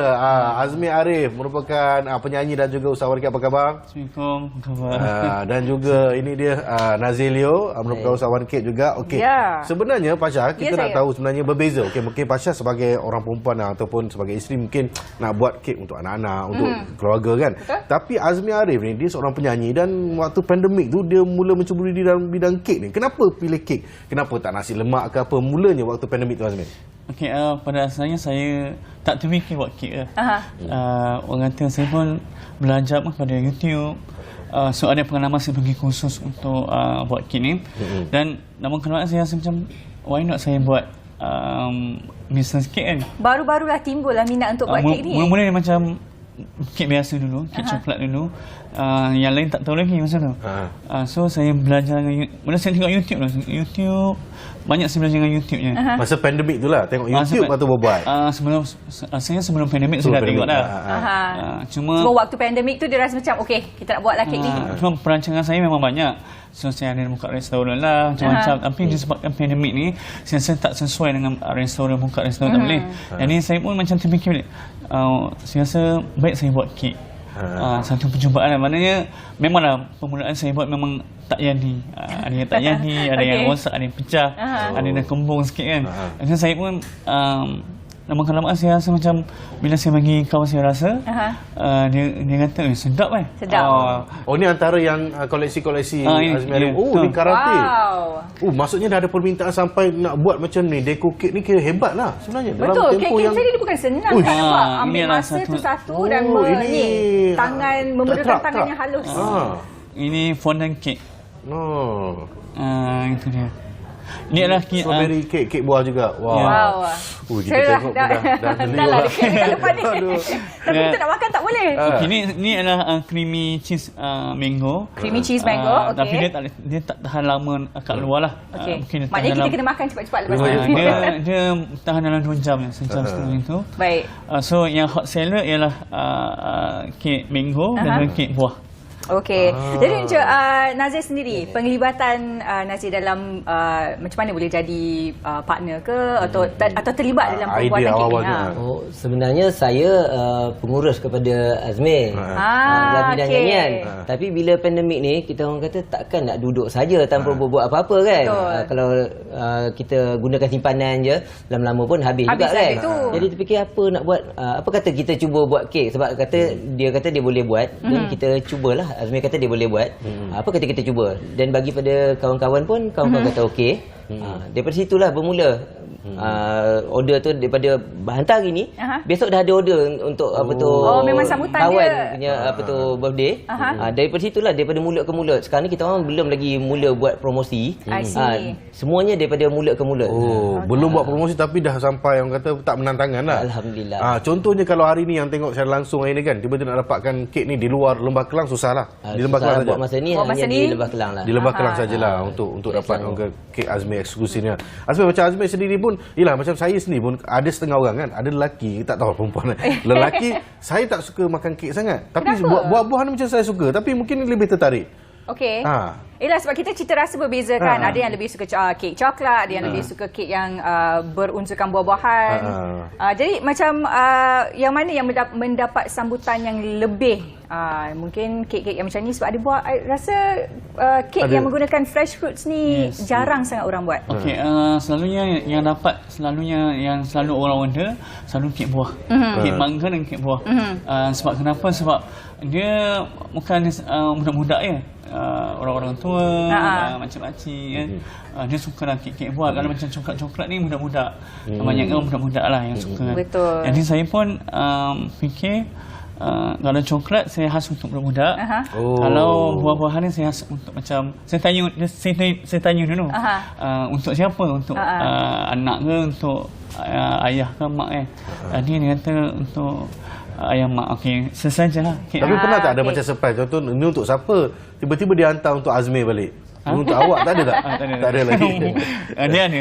Azmi Arif, merupakan penyanyi dan juga usahawan kek. Apa khabar? Assalamualaikum. Dan juga ini dia Nazilio, merupakan usahawan kek juga. Okey. Ya. Sebenarnya Pasha, kita nak saya. tahu sebenarnya berbeza. Okey, mungkin Pasha sebagai orang perempuan ataupun sebagai isteri mungkin nak buat kek untuk anak-anak, untuk keluarga kan. Betul. Tapi Azmi Arif ni dia seorang penyanyi dan waktu pandemik tu dia mula mencuburi diri dalam bidang kek ni. Kenapa pilih kek? Kenapa tak nasi lemak ke apa? Mulanya waktu pandemik tu Azmi. Okey, pada asalnya saya tak terfikir buat kek. Orang kata saya pun belajar pada YouTube. So ada pengalaman saya pergi kursus untuk buat kek ni. Dan namun kenapa saya rasa macam why not saya buat business kek kan. Baru-barulah timbullah minat untuk buat kek ni. Mula-mula dia macam kek biasa dulu, kek coklat dulu. Yang lain tak tahu lagi masa tu. So saya belajar dengan mula saya tengok YouTube lah. YouTube banyak saya belajar dengan YouTube-nya. Masa pandemik tu lah tengok YouTube atau buat. Sebelum pandemik saya dah tengok dah. Cuma waktu pandemik tu dia rasa macam okey, kita nak buat lah kek ni. Cuma perancangan saya memang banyak. So saya ada buka restoran lah macam-macam. Tapi disebabkan pandemik ni saya rasa tak sesuai dengan restoran, buka restoran tak boleh. Jadi saya pun macam terfikir saya rasa baik saya buat kek. Satu perjumpaan lah. Maknanya memanglah permulaan saya buat memang tak jadi. Ada yang tak jadi, ada yang rosak, ada yang pecah, ada yang dah kembung sikit kan. Jadi saya pun lama-kelamaan saya rasa macam bila saya bagi kawan saya rasa, dia kata sedap Sedap. Oh, ni antara yang koleksi-koleksi Azmi ada. betul. Ni karate. Wow. Maksudnya dah ada permintaan sampai nak buat macam ni. Deco kek ni kira hebat lah sebenarnya. Betul, kek saya ni bukan senang kan nampak. Ambil inilah masa tu satu dan ini tangan memerlukan tangan yang halus. Ini fondant cake. Itu dia. Ni adalah strawberry kek buah juga. Wow. Kita tengok dah lah dekat depan ni. Tapi kita nak makan tak boleh. Okay, ni adalah creamy cheese mango. Creamy cheese mango, Tapi okey. dia tak tahan lama kat luar lah. Okey. Mungkin dia tahan Maknanya kita dalam- kena makan cepat-cepat lepas ni. dia tahan dalam 2 jam, sejam setengah itu. Baik. So yang hot seller ialah kek mango dan kek buah. Okey. Jadi Encik Nazir sendiri, penglibatan Nazir dalam macam mana boleh jadi partner ke atau terlibat dalam pembuatan kek ni? Sebenarnya saya pengurus kepada Azmi dalam bidang nyanyian. Tapi bila pandemik ni, kita orang kata takkan nak duduk saja tanpa buat apa-apa kan. Kalau kita gunakan simpanan je, lama-lama pun habis juga kan. Jadi terfikir apa nak buat, apa kata kita cuba buat kek, sebab dia kata dia boleh buat, dan kita cubalah. Azmi kata dia boleh buat. Apa kata kita cuba, dan bagi pada kawan-kawan pun, kawan-kawan kata okey. Daripada situlah bermula. Order tu daripada hantar hari ni, besok dah ada order untuk apa tu, memang sambutan kawan dia punya apa tu birthday. Daripada situlah, daripada mulut ke mulut. Sekarang ni kita orang belum lagi mula buat promosi. Semuanya daripada mulut ke mulut. Belum buat promosi tapi dah sampai orang kata tak menantangan lah. Alhamdulillah. Contohnya kalau hari ni yang tengok secara langsung hari ni kan, tiba-tiba nak dapatkan kek ni di luar Lembah Kelang susah lah. Di Lembah Kelang saja. Buat masa ni hanya di Lembah Kelang lah. Di Lembah Kelang sajalah untuk dapat kek Azmi eksklusifnya. Azmi, macam Azmi sendiri pun, yelah macam saya sendiri pun ada setengah orang kan, ada lelaki, tak tahu perempuan. Lelaki saya tak suka makan kek sangat. Tapi buah-buahan macam saya suka, tapi mungkin lebih tertarik. Okey. Yelah, sebab kita cita rasa berbeza kan. Ada yang lebih suka kek coklat, ada yang lebih suka kek yang berunsurkan buah-buahan. Jadi macam yang mana yang mendapat sambutan yang lebih? Mungkin kek-kek yang macam ni sebab ada buah. Rasa kek yang menggunakan fresh fruits ni jarang sangat orang buat. Okey, selalunya yang selalu orang order selalu kek buah. Kek mangga dan kek buah. Sebab kenapa? Sebab dia bukan budak-budak ya. Orang-orang tua, macam-macam kan. Dia suka lah kek-kek buah. Kalau macam coklat-coklat ni budak-budak. Banyak kan budak-budak lah yang suka. Betul. Jadi saya pun fikir, kalau coklat saya khas untuk budak-budak. Kalau buah-buahan ni saya khas untuk macam saya tanya dulu. Untuk siapa? Untuk anak ke, untuk ayah ke, mak kan. Jadi dia kata untuk ayah mak. Okey, sesajalah. Tapi pernah tak ada macam surprise? Contoh ni untuk siapa? Tiba-tiba dia hantar untuk Azmi balik. Untuk awak tak ada tak? Tak ada lagi. Dia ada.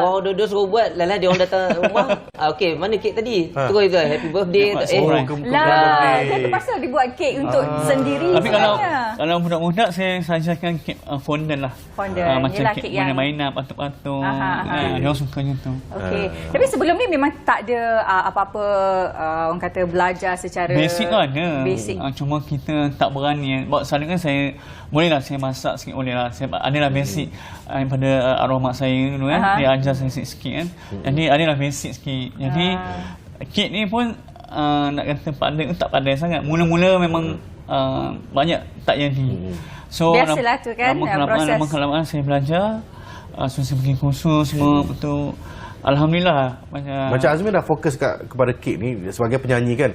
Orang dua-dua suruh buat, lala dia orang datang rumah. Okey, mana kek tadi? Terus itu happy birthday. Saya terpaksa dibuat kek untuk sendiri. Tapi kalau budak-budak saya sajakan kek fondant lah. Macam kek mainan patung-patung. Dia orang sukanya tu. Okey. Tapi sebelum ni memang tak ada apa-apa orang kata belajar secara basic tu ada. Basic. Cuma kita tak berani. Sebab selalu kan saya bolehlah saya masak sikit, bolehlah. Saya adalah basic daripada arwah mak saya dulu kan. Dia ajar saya sikit kan. Jadi adalah basic sikit. Jadi kek ni pun nak kata pandai tak pandai sangat. Mula-mula memang banyak tak jadi. So biasalah tu kan proses. Lama-kelamaan saya belajar. Saya pergi kursus semua betul. Alhamdulillah. Macam Azmi dah fokus kepada kek ni sebagai penyanyi kan.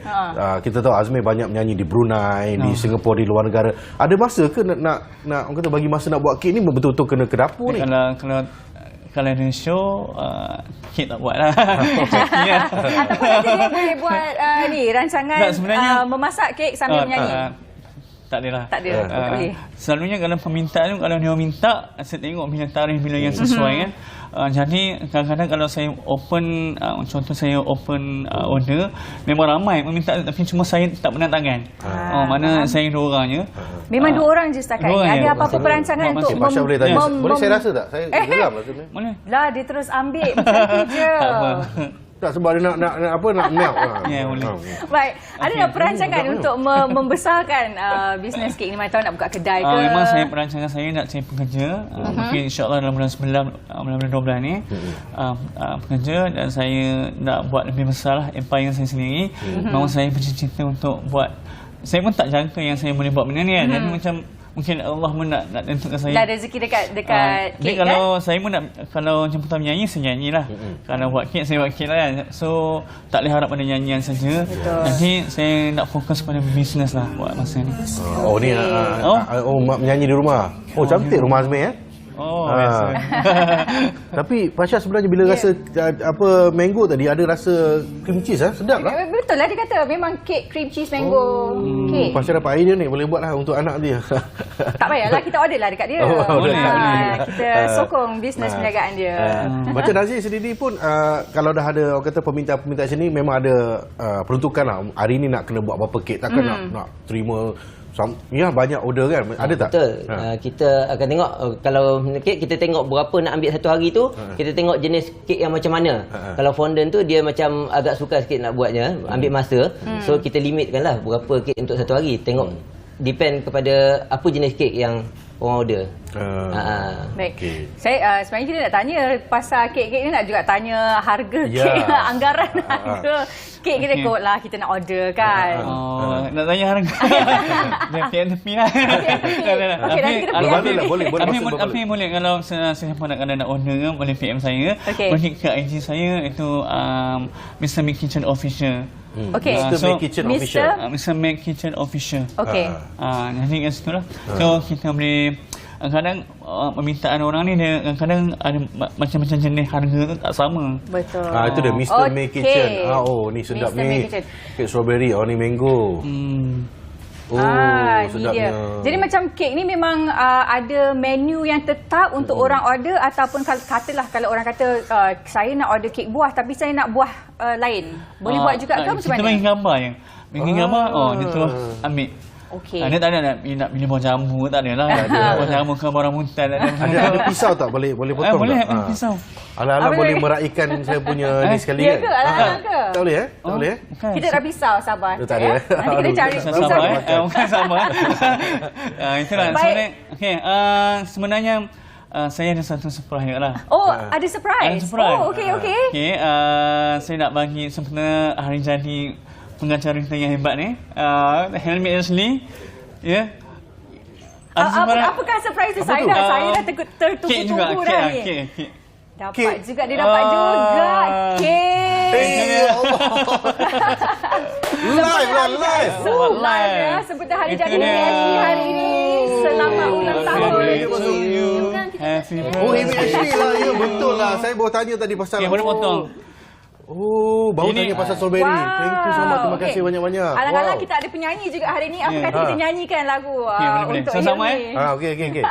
Kita tahu Azmi banyak menyanyi di Brunei, di Singapura, di luar negara. Ada masa ke nak orang kata bagi masa nak buat kek ni betul-betul kena ke dapur ni? Kalau ada show, kek tak buat lah. Ataupun nanti dia boleh buat ni rancangan memasak kek sambil menyanyi. Tak ada lah. Tak ada. Selalunya kalau permintaan tu, kalau dia minta, saya tengok bila tarikh bila yang sesuai kan. Jadi kadang-kadang kalau saya open, contoh saya open order, memang ramai meminta tapi cuma saya tak menantangan. Mana saya 2 orang je. Memang 2 orang je setakat ni. Ada apa-apa perancangan untuk Masya boleh tanya. Boleh saya rasa tak? Saya geram lah sebenarnya. Boleh. Lah dia terus ambil macam tu je. Tak, sebab dia nak melt. Ya, boleh. Baik, ada tak perancangan untuk membesarkan bisnes kek ni? Mana tahu nak buka kedai ke? Memang saya perancangan saya nak cari pekerja. Mungkin insyaAllah dalam bulan 9, bulan 12 ni pekerja, dan saya nak buat lebih besar lah empire saya sendiri. Memang saya bercita-cita untuk buat. Saya pun tak jangka yang saya boleh buat benda ni kan. Jadi macam mungkin Allah pun nak tentukan saya. Dah rezeki dekat kek kalau kan? saya pun nak, kalau jemputan menyanyi, saya nyanyi lah. Kalau buat kek, saya buat kek lah kan. So, tak boleh harap pada nyanyian saja. Jadi, saya nak fokus pada bisnes lah buat masa ni. Ni menyanyi di rumah. Cantik rumah Azmi ya. Biasa. Tapi Pasha sebenarnya bila rasa mango tadi ada rasa cream cheese sedap lah. Betul lah dia kata memang kek cream cheese mango kek. Pasha dapat idea ni, boleh buat lah untuk anak dia. Tak payahlah, kita order lah dekat dia. Boleh. Kita sokong bisnes perniagaan dia. Macam Nazir sendiri pun kalau dah ada orang kata permintaan sini, memang ada peruntukan lah. Hari ni nak kena buat berapa kek, takkan nak terima. Ya, banyak order kan. Ada tak? Betul. Kita akan tengok kalau kek, kita tengok berapa nak ambil satu hari tu. Kita tengok jenis kek yang macam mana. Kalau fondant tu dia macam agak sukar sikit nak buatnya, ambil masa. So kita limitkan lah berapa kek untuk satu hari. Tengok depend kepada apa jenis kek yang orang order. Baik. Saya sebenarnya kita nak tanya pasal kek-kek ni, nak juga tanya harga kek, anggaran harga kek kita kot lah, kita nak order kan. Nak tanya harga. Dia tepi lah. Okey, nanti kita boleh. Tapi boleh kalau siapa nak order, boleh PM saya. Boleh ke IG saya, itu Mr. Make Kitchen Official. Mr. Make Kitchen Official. Okey. Jadi kat situ lah. So kita boleh, kadang permintaan orang ni dia kadang ada macam-macam jenis harga tu tak sama. Betul. Itu dia Mr. Make Kitchen. Ni sedap ni. Kek strawberry, ni mango. Sedapnya. Jadi macam kek ni memang ada menu yang tetap untuk orang order, ataupun katalah kalau orang kata saya nak order kek buah tapi saya nak buah lain. Boleh buat juga ke macam mana? Kita bagi gambar je. Bagi gambar, dia terus ambil. Dia tak ada nak pilih buah jambu, tak ada lah. Buah jambu ke buah rambutan. Ada pisau tak? Boleh potong boleh, tak? Boleh pisau. Ala-ala boleh meraikan saya punya ni sekali kan? Ya ke? Ala-ala ke? Tak boleh Tak boleh Kita dah pisau, sabar. Tak ada. Nanti kita cari pisau. Bukan sabar. Itulah. Sebenarnya saya ada satu surprise juga lah. Ada surprise? Ada surprise. Okey. Saya nak bagi sempena hari jadi pengacara kita yang hebat ni, Helmi Ashley. Apakah surprise tu? Saya dah tertunggu-tunggu dah ni. Dapat juga, dia dapat juga kek. Live. Live ya, sebutan hari jadi Ashley hari ini. Selamat ulang tahun. Happy Helmi Ashley lah. Ya, betul lah. Saya baru tanya tadi pasal. Boleh potong. Baru tanya pasal strawberry. Thank you so much. Terima kasih banyak-banyak. Alang-alang kita ada penyanyi juga hari ni. Apa kata kita nyanyikan lagu untuk sama Okey.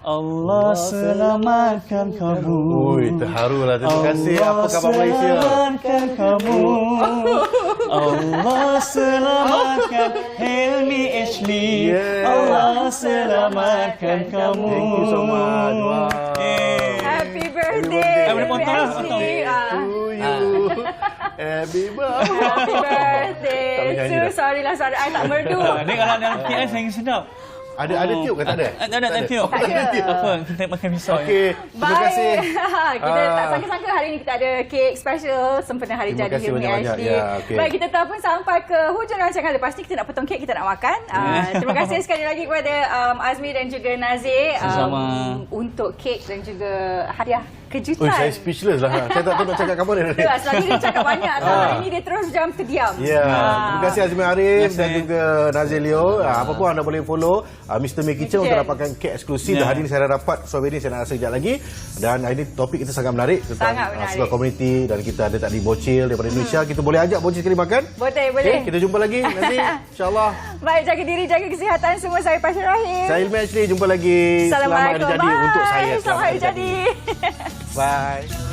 Allah selamatkan kamu. Terharu lah. Terima kasih. Apa khabar Malaysia? Selamatkan kamu. Allah selamatkan Helmi Ashley. Allah selamatkan kamu. Thank you so much. Happy birthday. Boleh potong lah. Happy birthday. Sorry lah, I tak merdu. Ni kalau dalam kek saya sedap. Ada tiup ke tak ada? Tak ada tiup. Apa? Kita pakai pisau. Okey. Terima kasih. Kita tak sangka-sangka hari ni kita ada kek special sempena hari jadi Helmi Ashley. Baik, kita telah pun sampai ke hujung rancangan. Lepas ni kita nak potong kek, kita nak makan. Terima kasih sekali lagi kepada Azmi dan juga Nazir untuk kek dan juga hadiah kejutan. Saya speechless lah. Saya tak tahu nak cakap apa ni. Selagi dia cakap banyak, hari ini dia terus jam terdiam. Terima kasih Azmi Arif dan juga Nazir Leo. Apa pun anda boleh follow Mr. Make Kitchen untuk dapatkan kek eksklusif. Hari ini saya dah dapat strawberry, saya nak rasa sekejap lagi. Dan ini topik kita sangat menarik tentang sebuah komuniti, dan kita ada tadi bocil daripada Indonesia. Kita boleh ajak bocil sekali makan. Boleh. Kita jumpa lagi nanti insya-Allah. Baik, jaga diri, jaga kesihatan semua. Saya Pasha Rahim. Saya Helmi Ashley, jumpa lagi. Selamat hari jadi untuk saya. Selamat hari jadi. Bye.